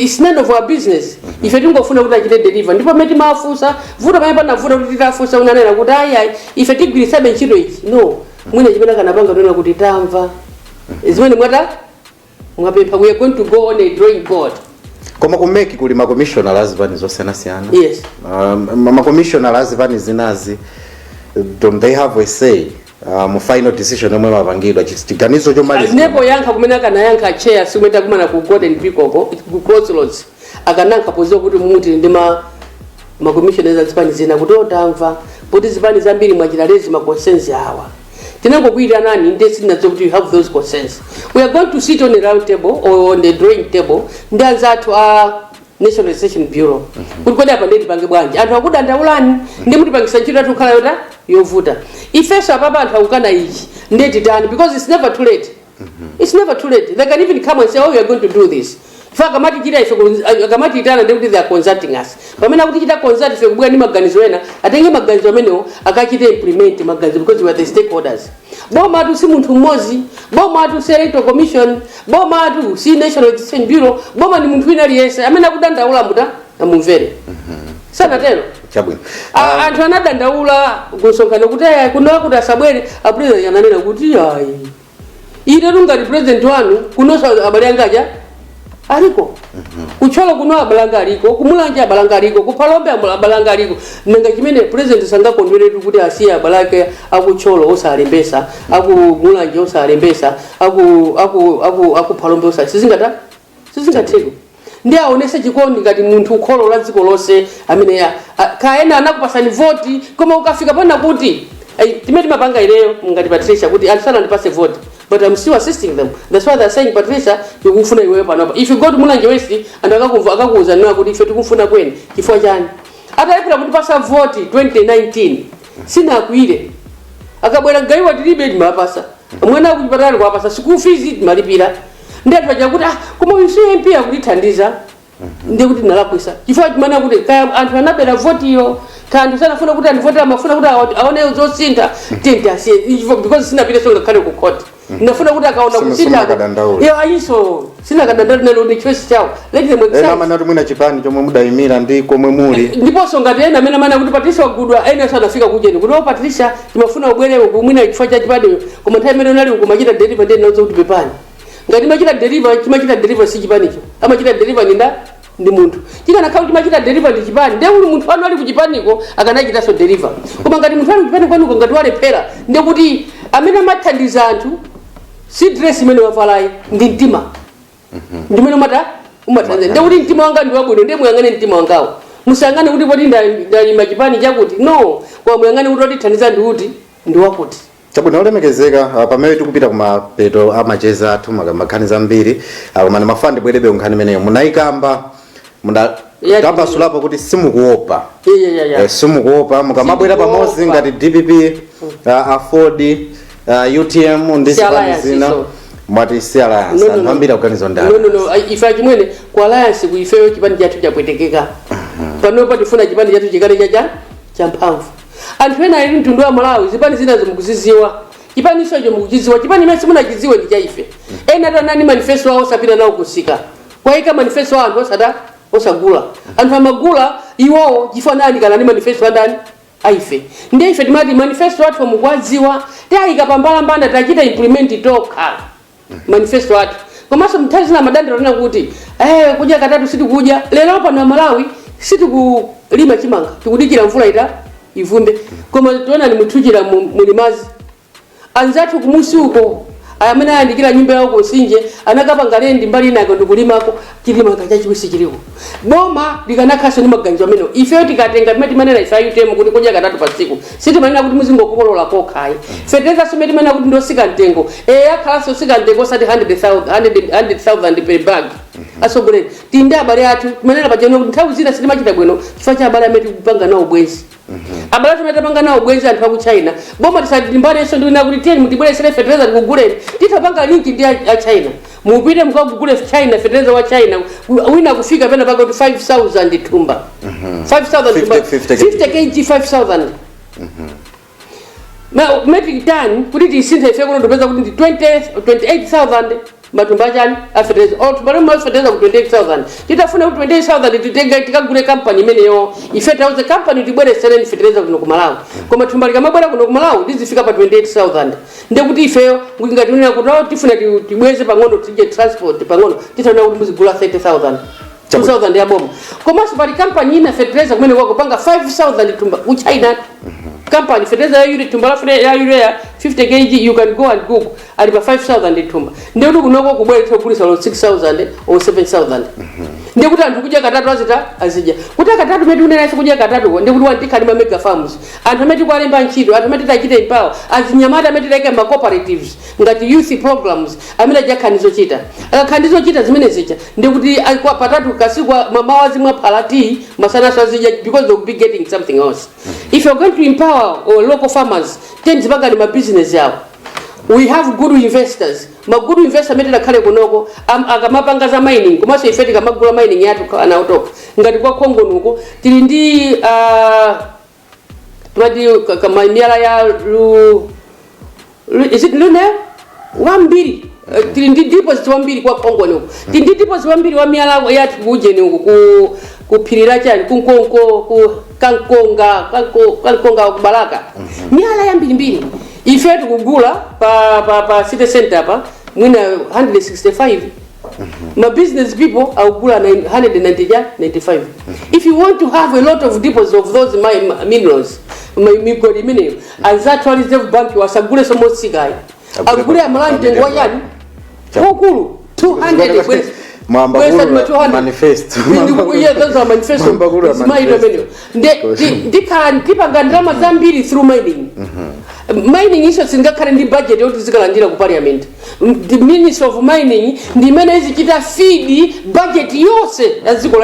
is none of our business ife tingofuna kuti achite deliver ndipo meti mafusa vuta pamene panavuta kuti tafusa unanena kuti ayi ife tigwirisabe ntchito ichi no mwina chimene kanapanga tona kuti tamva zimene mwapempha we are going to go on a drawing board. Koma kumeki kuli ma commissioner lazivani zosiyana. Yes. Ma commissioner lazivani zinazi don't they have a say final decision omwe mapangidwa chiganizo chomaliza nepo yankha kumene akanayankha chair simweta kumana ku golden pikoko ku crossroads akananka poziwa kuti muti ndi ma commissioners azipani zina kuti otamva kuti zipani zambiri mwachita lezi ma concerns awa tinangokuita nani ndesi nazo kuti you have those concerns we are going to sit on a round table or on the drawing table ndanzatu National Registration Bureau kuti kodi apa ndeti pange bwanji anthu akudandaulani ndi muti pangisa ntchito tukhala yota yovuta ifeso apapa anthu akukana ichi ndeti tani because it's never too late it's never too late they can even come and say oh we are going to do this Faka mati chita ife kamati itana ndikuti they are consulting us. Pamene akuti chita consult ife kubwa ni maganizo ena, atenge maganizo amenewo akachite implement maganizo because we are the stakeholders. Boma atu si munthu mmozi, boma atu si electoral commission, boma atu si National Decision Bureau, boma ni munthu wina aliyense amene akudandaula muta amumvere. Sana tero. Chabwino. Anthu anadandaula kusonkhana kuti kunowa kuti asabwere a president yananena kuti ayi. Ine ngati president wanu kunosa abale angaja aliko. Kuchola kunowa abalanga aliko, kumulanja abalanga aliko, kupalombe abalanga aliko. Nanga chimene president sanga kondweretu kuti asiya abalake akucholo osalembesa, akumulanja osalembesa, akupalombe osa. Sizingatego. Ndi aonese chikondi ngati munthu ukholo la dziko lonse amene kaena anakupasani voti koma ukafika pona kuti timeti mapanga ileyo ngati Patricia kuti alisana ndipase vote, but I'm still assisting them. That's why they're saying Patricia yokufuna iweyo panopa. If you go to Mulanje West and akakuuza nwa kuti ife tikufuna kweni chifukwa chani atayipira kuti pasa vote 2019 sina akuire akabwera gaiwa tilibe timapasa mwana akuchipatali kwapasa school fees timalipira ndiye twaja kuti koma uyu MP akutithandiza ndiye kuti nalakwisa chifukwa chimana kuti kaya anthu anabera vote yo kanthu sanafuna kuti andivoti amafuna kuti aone zosintha tente asiye because sinapite songa khale ku court ndafuna kuti akaona kusintha ayiso sina kadandaula nalo ndi choice chawo let them accept ena mana tumwina chipani chomwe mudayimira ndi komwe muli ndipo songa tena amene mana kuti Patricia wagudwa ena sanafika kujeni kuti Patricia timafuna ubwere kumwina chifukwa cha chipani koma nthawi imene unali kumachita deliver ndi nazo kuti pepani ngati machita deliver si chipanicho amachita deliver ndi munthu tikana khau timachita deliver ndi chipani ndiye kuti munthu anu ali ku chipaniko akanachita so deliver koma ngati munthu ali ku chipaniko ngati walephera ndiye kuti amene amathandiza anthu si dress imene wavalayi ndi mtima ndimene umathandiza ndiye kuti mtima wanga ndi wabwino ndiye muyang'ane mtima wangawo musangane kuti poti ndalima chipani chakuti no kwa muyang'ane kuti otithandiza ndi kuti ndi wakuti. Chabwino olemekezeka pamene tikupita kumapeto amacheza athu makhani zambiri koma mafandi bwerebe nkhani imeneyo munayikamba kamba sulapo kuti simukuopa simukuopa mukamabwera pamodzi ngati DPP afford UTM ndi zipani zina mwati si alliance anthu ambiri akuganiza ndani no ife chimwene ku alliance kuifeyo chipani chathu chapwetekeka panopa tifuna chipani chathu chikale cha mphamvu anthu ena ali mtundu wa Malawi zipani zina zimukuziziwa chipani icho mukuchiziwa chipani imene simunachiziwe ndi chaife ena tanani manifesto awo sapita nawo kusika kwaika manifesto anthu osagula anthu amagula iwowo chifanani kana ni manifesto andani aife ndiye ife timati manifesto athu mukwadziwa tayika pambalambanda tachita implement toka manifesto athu komanso mthazi na madandiro tena kuti kudya katatu sitikudya lero pano Malawi sitikulima chimanga tikudikira mvula ivumbe koma tuona ni mutujira mulimazi anzatu kumusi uko amene andikira nyumba yawo kusinje anakapanga lendi mbali nako ndikulimako chilima kachachiwisi chiliwo boma likanakhaso ni maganjo amene ife tikatenga timati manena ifayutemo kuti kudya katatu pa tsiku siti manena kuti muzingo kokolola kokhayi feteza someti manena kuti ndosika mtengo yakhalaso sika mtengo sati 100,000 per bag asogoleni tinde abale athu manena pajeno kuti nthawi zina sitimachita bwino chifukwa cha abale amene kupanga nawo bwenzi abale tumeta panga nawo bwenzi anthu aku China boma tisati mbalenso ndina kuti teni mutibwelesere fertilizer tikuguleni titapanga link ndi a China mupite mukagugule China fertilizer wa China wina kufika pena paka kuti 5,000 tumba 5,000 tumba 50 kg 5,000 metric ton kuti tisinthe ife kuno tupeza kuti ndi 28,000 matumba chani fertilizer or tubalema fertilizer ku 28,000 titafuna ku 28,000 titenga tikagule company imeneyo ife tauze company tibweresere fertilizer kuno ku Malawi koma tumbali kamabwera kuno ku Malawi ndizifika pa 28,000 ndiye kuti ife ngati unena kuti tifuna tibweze pang'ono tije transport pang'ono titana kuti muzigula 30,000 2,000 ya boma koma pali company ina fertilizer kumene kwako panga 5,000 tumba ku China company fertilizer ya yuri tumba ya yuri 50 kg you can go and Google ali pa 5,000 tumba ndiye kuti kunoko kubwera kulisa 6,000 or 7,000 ndiye kuti anthu kudya katatu azija kuti katatu metu unena kudya katatu ndiye kuti wantikali ma mega farms anthu ameti kwalemba ntchito anthu ameti tachita empower azinyamata ameti like ma cooperatives ngati youth programs amene jakhanizo chita akakhandizo chita zimene zija ndiye kuti kwa patatu kasikwa mamawazi mwa palati masana azija because they will be getting something else if you're going to empower or local farmers then zipanga ni ma business yao we have good investors. Ma good investor metera khale kunoko akamapanga za mining komanso ife tikamagula mining yathu anautoka ngati kwa Kongo nuko tili ndi kama miyala ya is it lune wambiri tili ndi deposit wambiri kwa Kongo nuko tili ndi deposit wambiri wa miyala yathu kuje nuko kupirira chani kunkonko ku kankonga kubalaka miyala ya mbiri ife tikugula pa city center pa mwina 165 my business people awugula 195 if you want to have a lot of deposits of those minerals my god Imene azatwa reserve bank wasagule somo sigai agule amalanje ngoyani okulu 200 manifesto those are manifesto ndipagandama zambiri through mining mining iso singakhale ndi budget yoti zikalandira ku parliament the minister of mining ndi imene izichita feed budget yonse ya dziko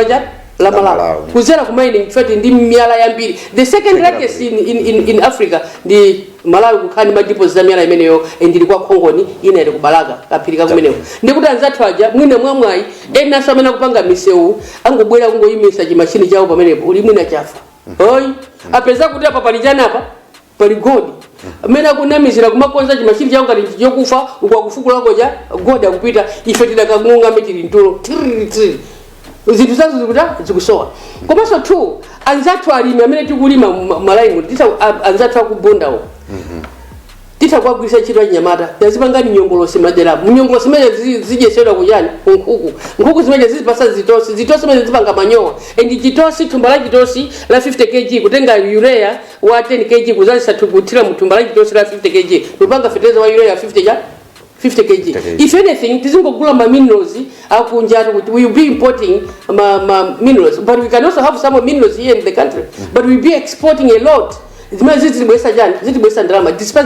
la Malawi kuzera ku mining chifukwa ndi miyala yambiri the second largest in Africa ndi Malawi kukhani madipo za miyala imeneyo ndili kwa Kongoni ina ile kubalaka kapirika kumeneyo ndikuti anzathu aja mwina mwamwayi ena samena kupanga misewu angobwera kungoyimisa chimashini chawo pamenepo uli mwina chafa oyi apeza kuti apa pali chanapa pali godi amene akunamizira kumakonza chimashini chawo ngati chokufa ukwakufukulako koja godi akupita ife tidakakunga mitili ntulo zinthu zazo zikuta zikusowa komanso tu anzathu alimi amene tikulima malayimu anzathu akubondawo titakwagwisa ntchito anyamata yazipangani nyongolosi madera munyongolosi mene zijesedwa kujani nkhuku zimene zizipasa zitosi zimene zipanga manyowa and chitosi thumba la chitosi la 50 kg kutenga urea wa 10 kg kuzalisa kuthira muthumba la chitosi la 50 kg kupanga fertilizer wa urea 50 kg. If anything, tizingogula ma minerals akunjatu we will be importing ma minerals, but we can also have some minerals here in the country, but we will be exporting a lot. Despite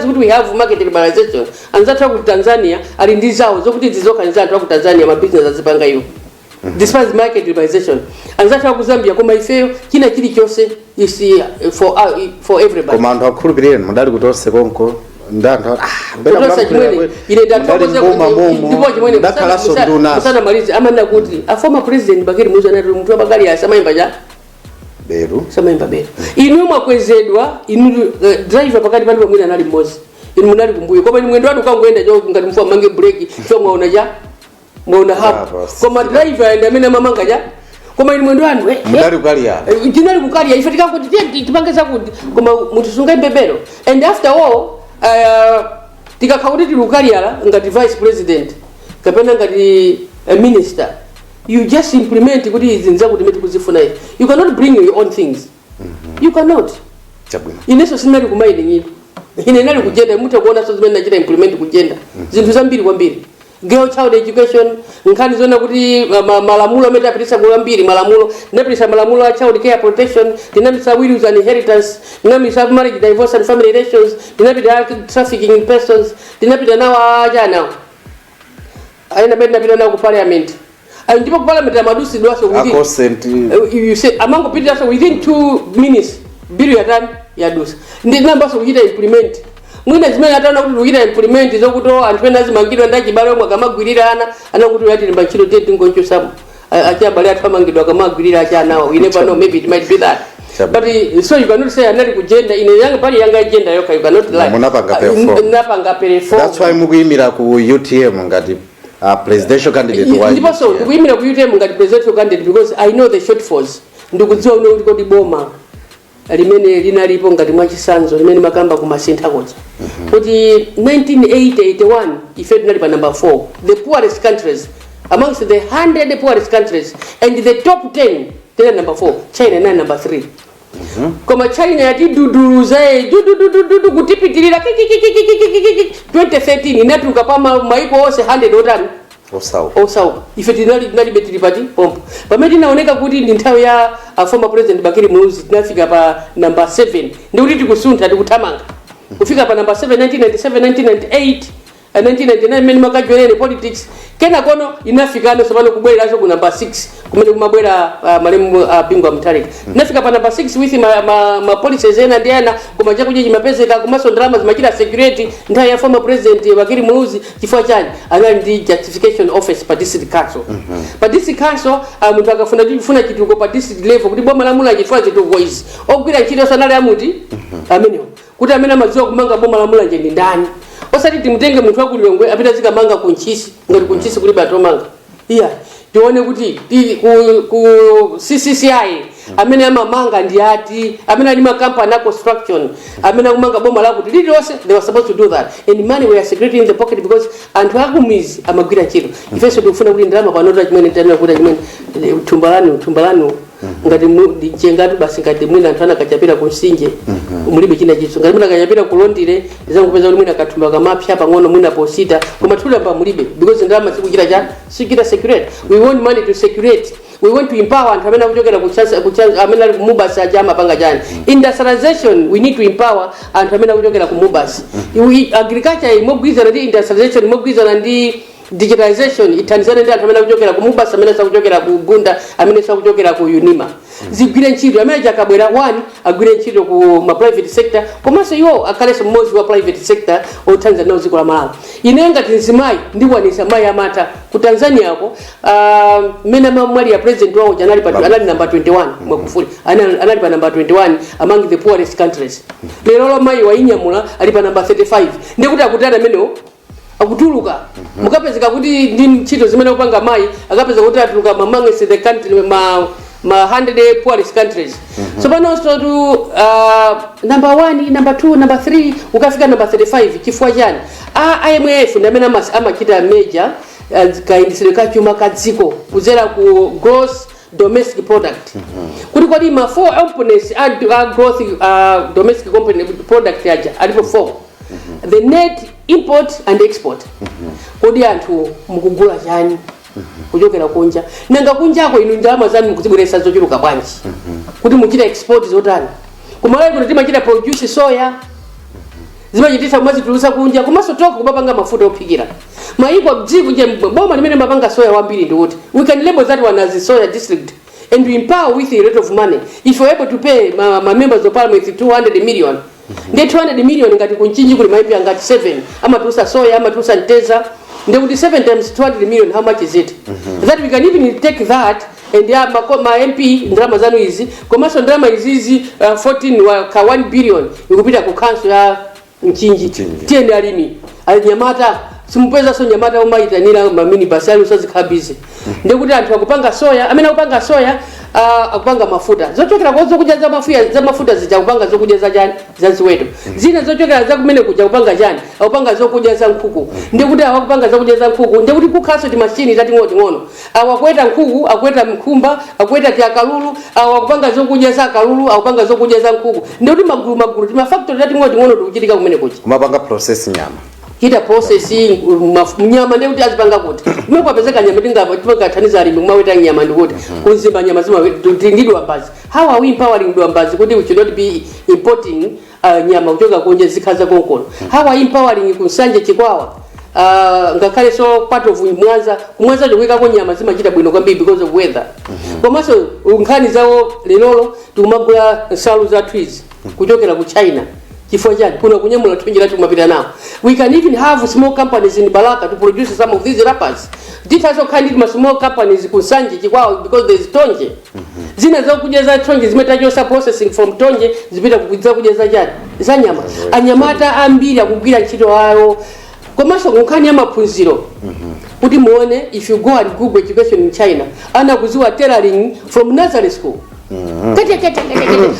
what we have market liberalization and that talk with Tanzania are in these hours zokuti zizoka nza talk with Tanzania ma business azipanga hiyo despite market liberalization and that talk with Zambia koma ifeyo kina kili chose is for everybody komanda akhulupirira mudali kutose konko ndanthu sana malizi amanda kuti a former president Bakari Muzana mtu Bakari asamayimba ja beru samayimba beru inu mwakwezedwa inu driver pakati pali pamwina nali mmozi inu munali kumbuyo koma mwendo wanu kangoenda jo ngati mfua mange break so mwaona ja mwaona hapo koma driver ende amene mamanga ja koma inu mwendo wanu mudali kukalia tinali kukalia ife tikakuti tipangeza kuti koma mutisunga ibebero and after all tikakauti tilukalia ngati vice president kapena ngati minister you just implement kuti izinza kuti meti kuzifuna hivi you cannot bring your own things you cannot ineso sinali kumaili ngini ine nali kujenda muta kuona so zimene nachita implement kujenda zinthu zambiri kwambiri girl child education nkhani zona kuti malamulo amene apitisa kwambiri malamulo ndapitisa malamulo a child care protection dinamisa wills and inheritance dinamisa marriage divorce and family relations dinapita trafficking in persons dinapita nawa jana aina benda bila na ku parliament ndipo ku parliament amadusi dwaso you say amango pita so within 2 minutes bill ya time ya dusa ndinamba so kuita implement mwina zimene ataona kuti kuita implement zokuto anthu ena azimangidwa ndachibale omwe akamagwirirana anakuti yati mbachiro tete ngoncho sabu achibale athu amangidwa akamagwirira achanawo we never know, maybe it might be that but so you cannot say anali kujenda ine yanga pali yanga agenda yoka you cannot lie munapanga perform that's why mukuyimira ku UTM ngati presidential candidate wa ndipo so ndikuyimira ku UTM ngati presidential candidate because I know the shortfalls ndikudziwa uno kuti kodi boma limene linalipo ngati mwachisanzo limene makamba kumasintha kuti kuti 1980-81 ife tinali pa number 4 the poorest countries amongst the 100 poorest countries and the top 10 tena number 4 China na number 3 koma China yati duduruzae dudu kutipitirira 2013 inatuka pa maiko ose 100 otani osauka ife tinali betili pati pompo pamene inaoneka kuti ndi nthawi ya former president Bakari Muluzi tinafika pa number 7 ndi kuti tikusuntha tikuthamanga kufika pa number 7 1997 1998 1999 meni makajoyene politics kena kono inafikano sabano kubwera aso ku number 6 kumene kumabwera malemu bingwa mtarika inafika pa number 6 with ma policies ena ndiana kuma chakuja chimapezeka kumaso drama zimachira security ndaya ya former president wakili Muluzi chifua chani anali ndi justification office pa district council pa district council mtu akafuna chituko pa district level kuti boma la mula chifua chituko izi ogwira ntchito sanali amuti amenewo kuti amene amadziwa kumanga boma la mula ndi ndani osati timutenge munthu wakulilongwe apita zikamanga kunchisi ngati kunchisi kuli batomanga tione kuti ku CCCI amene amamanga ndi ati amene ali makampani construction amene akumanga boma la kuti lililonse they were supposed to do that and money were security in the pocket because anthu akumizi amagwira ntchito ifenso tikufuna kuti ndalama panota chimene tanena kuti chimene thumbalano ngati ndichengatu basi ngati mwina anthu anakachapira kunsinje mulibe china chiso ngati mwina akachapira kulondire ndizangupeza kuti mwina akathumba kamapsha pang'ono mwina posita koma tulamba mulibe because ndalama sikuchita cha sikita security we want money to security we want to empower anthu amene akuchokera kuchasa amene ali kumubasa ajama panga chani industrialization we need to empower anthu amene akuchokera kumubasa agriculture imogwizana ndi industrialization imogwizana ndi digitalization itandizana ndi anthu amene akuchokera kumubasa amene sakuchokera ku Bunda amene sakuchokera ku Unima zigwire ntchito amene akabwera one agwire ntchito ku ma private sector komanso iwo akhaleso mmodzi wa private sector othandiza nawo dziko la Malawi ine ngati nzimayi ndiwanisa mayi amata ku Tanzania ko mmene amamwali ya president wawo anali number 21 mwakufuli anali pa number 21 among the poorest countries lero mayi wainyamula ali pa number 35 ndikuti akutana amenewo akutuluka mukapezeka kuti ndi ntchito zimene kupanga mayi akapezeka kuti atuluka amongst the country ma 100 poorest countries so panonso to number 1 number 2 number 3 ukafika number 35 chifukwa chani IMF ndi amene amachita major kaindisiro ka chuma ka dziko kuzera ku gross domestic product kuti kodi ma 4 components are growth domestic product yaja alipo 4 the net import and export kodi anthu mukugula chani kuchokera kunja nanga kunjako inu ndalama zanu mukuzibweresa zochuluka bwanji kuti muchita export zotani kumalawi kuti timachita produce soya zimachitisa kumazitulusa kunja kumaso toka kumapanga mafuta ophikira maiko dziko nje boma limene mapanga soya wambiri ndikuti we can label that one as a soya district and we empower with a rate of money if you're able to pay my members of parliament 200 million ndi 200 million ngati kunchinji kuli maipi ngati 7 amatusa soya amatusa nteza ndikuti 7 times 200 million how much is it that we can even take that and ma MP ndrama zanu izi komanso ndrama izizi 14 wa ka 1 billion ikupita ku council ya mchinji tiende alimi alinyamata simpeza so nyamata umaitanira mamini basali usazikhabize ndikuti anthu akupanga soya amene akupanga soya akupanga mafuta zochokera kwazo kujaza mafuta zija kupanga zokujaza jani za ziweto zina zochokera za kumene kuja kupanga jani akupanga zokujaza nkhuku ndikuti akupanga zokujaza nkhuku ndikuti kukhaso ti machine zati ngono akweta nkhuku akweta mkhumba akweta ti akalulu akupanga zokujaza akalulu akupanga zokujaza nkhuku ndikuti magulu ti ma factory zati ngono tikuchitika kumene kuja kumapanga process nyama kita processing nyama ndikuti azipanga kuti kumene kwapezeka nyama tingapanga thaniza alimi kumaweta nyama ndikuti kunzimba nyama zima ndidwa mbazi how are we empowering ndwambazi kuti we should not be importing nyama kuchoka kunje zikhaza konkono how are we empowering kusanje chikwawa ngakhale so part of kumwanza chokuika ko nyama zimachita bwino kwambiri because of weather komanso nkhani zawo lelolo tikumagula nsalu za trees kuchokera ku China chifukwa chani kuna kunyamula tunjira tumapita nawo we can even have small companies in Balaka to produce some of these wrappers ditazo kandi ma small companies kusanje chikwao because there is tonje zina za kujaza tonje zimetajosa processing from tonje zipita kujaza jani za nyama anyamata ambiri akugwira ntchito ayo komanso nkhani ya maphunziro kuti muone if you go and Google education in China ana kuziwa tailoring from nursery school kete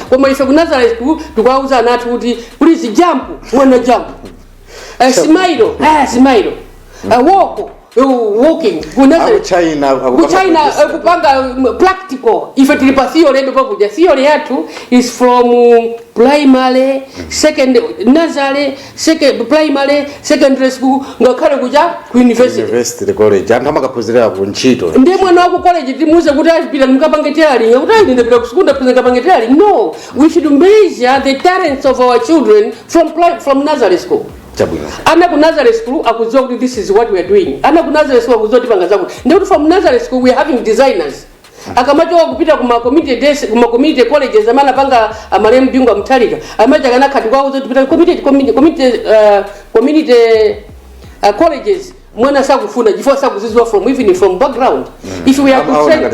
koma ife ku nursery school tukauza anatu kuti please jump mwana jump smile walking ku China kupanga practical ife tilipa theory ndo pakuja theory yatu is from primary secondary school ngakhale kuja ku university college anthu amakaphunzira ku ntchito ndi mwana wa college timuze kuti apita mkapange tailoring kuti ayi ndipita ku school ndapita kapange tailoring no we should measure the talents of our children from nursery school ana ku Nazareth school akudziwa kuti this is what we are doing. Ana ku Nazareth school akudziwa kuti panga zakuti. Ndikuti from Nazareth school we are having designers. Akamachoka kupita kuma community days, kuma community colleges amana panga amalemu bingwa mtalika. Amaja kana khati kwa kuti pita community colleges. Mwana sakufuna before sakuzizwa from even from background. If we are to train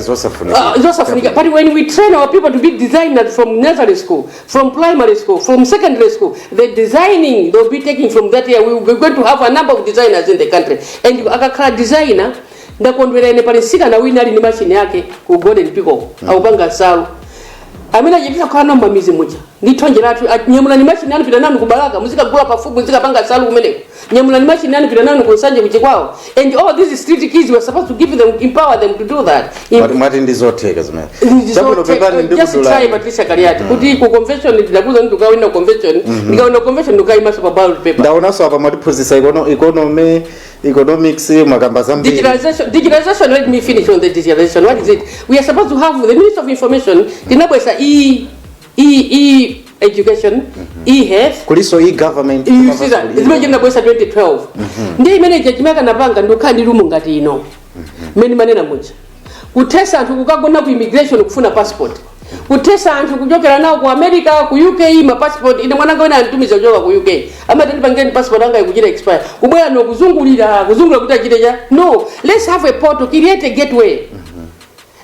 but when we train our people to be designers from nursery school, from primary school, from secondary school, the designing they'll be taking from that year. We're going to have a number of designers in the country, and akakhala designer ndakondwera ine pali sika na wina ali ni machine yake ku Golden Peacock au panga salu amene achitisa kwa namba mizi moja nditonjeratu nyamula ni machine yani pita nanu kubalaka muzika gula pafubu muzika panga salu kumene nyamula ni machine yani pita nanu kusanje kuchikwao, and all these street kids were supposed to give them, empower them to do that. Mati ndizoteka zimene just try Patricia Kaliati kuti ku convention ndakuza ndi tukawina convention ndikaona convention ndukayima super ballot paper ndaonaso apa matiphunzitsa economics makamba zambiri. Digitalization, let me finish on the digitalization. What is it? We are supposed to have the Minister of Information tinabwesa education, e-health, kuliso e-government. You see that? Zimejenda bwesa 2012. Ndiye imene chimaka napanga ndokani lumu ngati ino. Meni manena moja. Kutesa anthu kukagona ku immigration kufuna passport. Kutesa anthu kujokera nawo ku America, ku UK ma passport ine mwana ngona antumiza kujoka ku UK. Ama tandipangeni passport anga ikuchira expire. Kubwera no kuzungulira kuti achiteja. No, let's have a portal, create a gateway.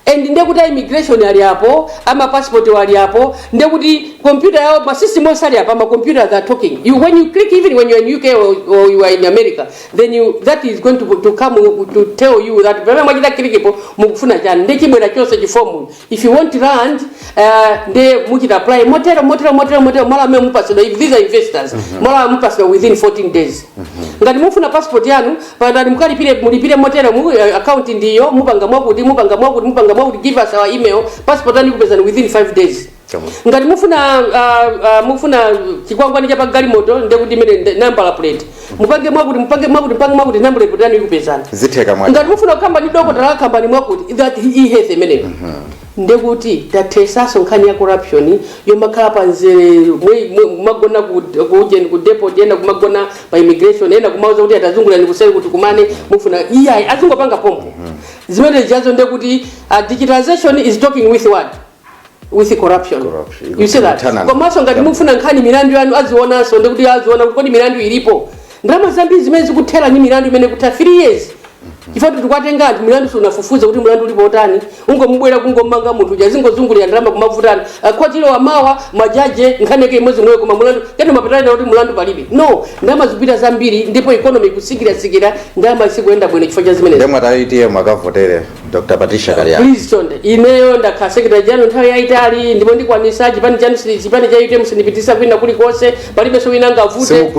And ndekuti immigration ali hapo ama passport wali hapo ndekuti computer yao ma system osali hapa ma computer that talking when you click, even when you are in UK or you are in America, then that is going to come to tell you that very much that click mukufuna chani ndechimwera chose chiform. If you want land they mukita apply motero mala mupasida. If these are investors mala mupasida within 14 days. Ngati mufuna passport yanu pandani mulipire motero mu account ndiyo mupanga mwakuti give us our email passport and kupezana within 5 days. Ngati mufuna chikwangwani cha pagali moto ndekuti imene number plate mupange mwakuti number plate yani kupezana zitheka mwa. Ngati mufuna company doko tala company mwakuti that he has a minute ndekuti tatesaso nkhani ya corruption yomakhala panzere magona ku depot yenda kumagona pa immigration yenda kumauza kuti atazungula ni kuseli kuti kumane mufuna iya azungopanga pompo zimene jazo ndekuti digitalization is talking with what, with corruption. You see that komaso ngati mufuna nkhani milandu yanu azionaso ndekuti aziona kuti milandu ilipo ndalama zambiri zimene zikuthera ni milandu imene kuta 3 years. Ifatu tukwatenga anthu milandu sunafufuza kuti mulandu ulipo utani ungomubwera kungomanga munthu jazingozungulira ndalama kumavutana kwatilo wamawa majaje nkhaneke imodzi mweyo koma mulandu kendo mapatana kuti mulandu palibe. No, ndalama zipita zambiri ndipo economy kusikira ndalama isikuenda bwino chifukwa cha zimene ndemwe taitiye makavotere Dr. Patricia Kaliati. Please chonde ineyo ndakha secretary general nthawi yaitali ndipo ndikwanisa chipani cha UTM sindipitisa kwina kuli konse palibe so winanga vute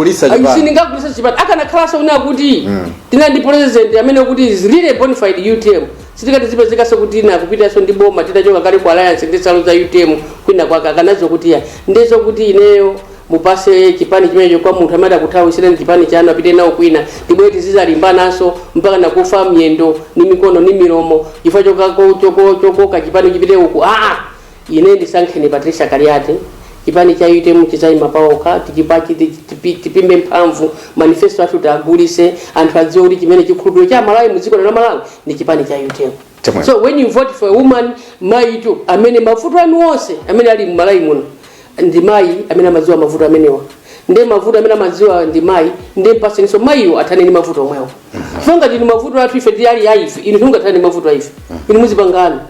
siningagulisa chipani akanakhalasa una kuti tinandi president amene kuti is really a bona fide UTM sitikati zipezeka so kuti na kupita so ndiboma titachoka kale ku alliance ndisalo za UTM kwina kwaka kanazo kuti ya ndezo kuti ineyo mupase chipani chimenecho kwa munthu amene akuthawa isireni chipani chanu apite nawo kwina tibweti zizalimbanaso mpaka nakufa myendo ni mikono ni milomo chifukwa chokoka chipani chipite uku ine ndisankheni Patricia Kaliati chipani cha UTM chizayima paokha tipimbe mphamvu manifesto athu tagulise anthu adziwe kuti chimene chikhulupiriro cha Malawi muziko la Malawi ni chipani cha UTM. So when you vote for a woman maitu amene mavuto anu onse amene ali mu Malawi muno ndi mai amene amadziwa mavuto amenewa ndi mavuto amene amadziwa ndi mai ndi mpaseni so maiyo athaneni mavuto omwewo funga ndi mavuto athu ife tiyali yaife inu tungathaneni mavuto aife inu muzipangana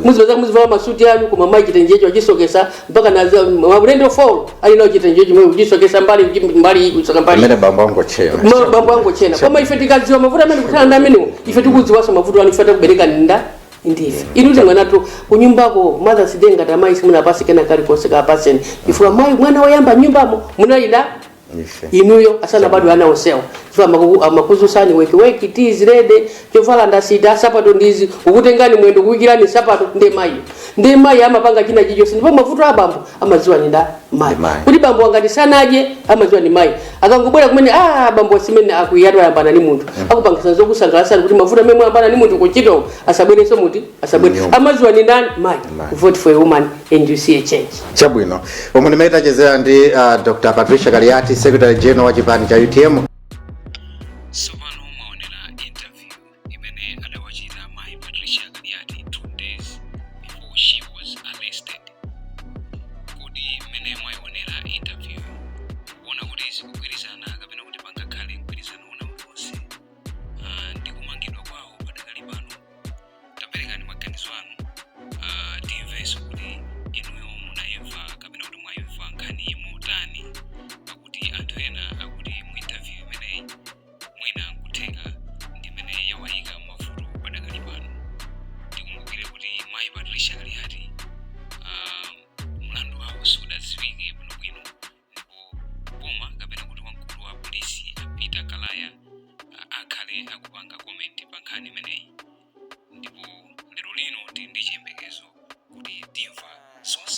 muzivala masuti yanu koma mai chitenjecho achisokesa mpaka naza maulendo fall ali nawo chitenjecho mwe uchisokesa mbali kusaka mbali amene bambo angochena koma ife tikadziwa mavuto amene kuthana ndi amenewo ife tikudziwaso mavuto anu ife takubereka nda ndife inuti mwanatu kunyumbako mother sidenga tamai simuna pasi kena kali koseka paseni ifura mai mwana wayamba nyumbamo munalida inuyo asana bado ana osewa ifura makuzusani weki tizirede chovala ndasida sapato ndizi ukutengani mwendo kuikirani sapato ndi mai amapanga china chicho ndipo mavuto abambo amaziwa ni nda mai kuti bambo wangati sanaje amaziwa ni mai akangobwera kumene bambo simene akuyatwa yambana ni munthu akupangisa zokusangalasana kuti mavuto amene yambana ni munthu kuchito asabwereso muti asabwere amaziwa ni ndani mai vote for a woman and you see a change. Chabwino omwe ndimaita chezera ndi Dr. Patricia Kaliati Secretary General wa chipani cha UTM. Sopano mwaonera interview imene adawachita mai Patricia Kaliati 2 days before she was arrested. Kodi imene mwaionera interview kuona kuti zikugwirizana kapena kuti pangakhale mgwirizano una uliwonse ndi kumangidwa kwawo padakali pano. Taperekani maganizo anu timvenso kuti inuyo munayimva kapena kuti mwayimva nkhani motani pakuti anthu ena akuti mu interview imeneyi mwina nkutheka ndi imene yawayika mavuto padakali pano. Tikumbukire kuti mai Patricia Kaliati mlandu wawo sudadziwike bwinobwino ndipo boma kapena kuti wamkulu wa polisi Peter Kalaya akhale akupanga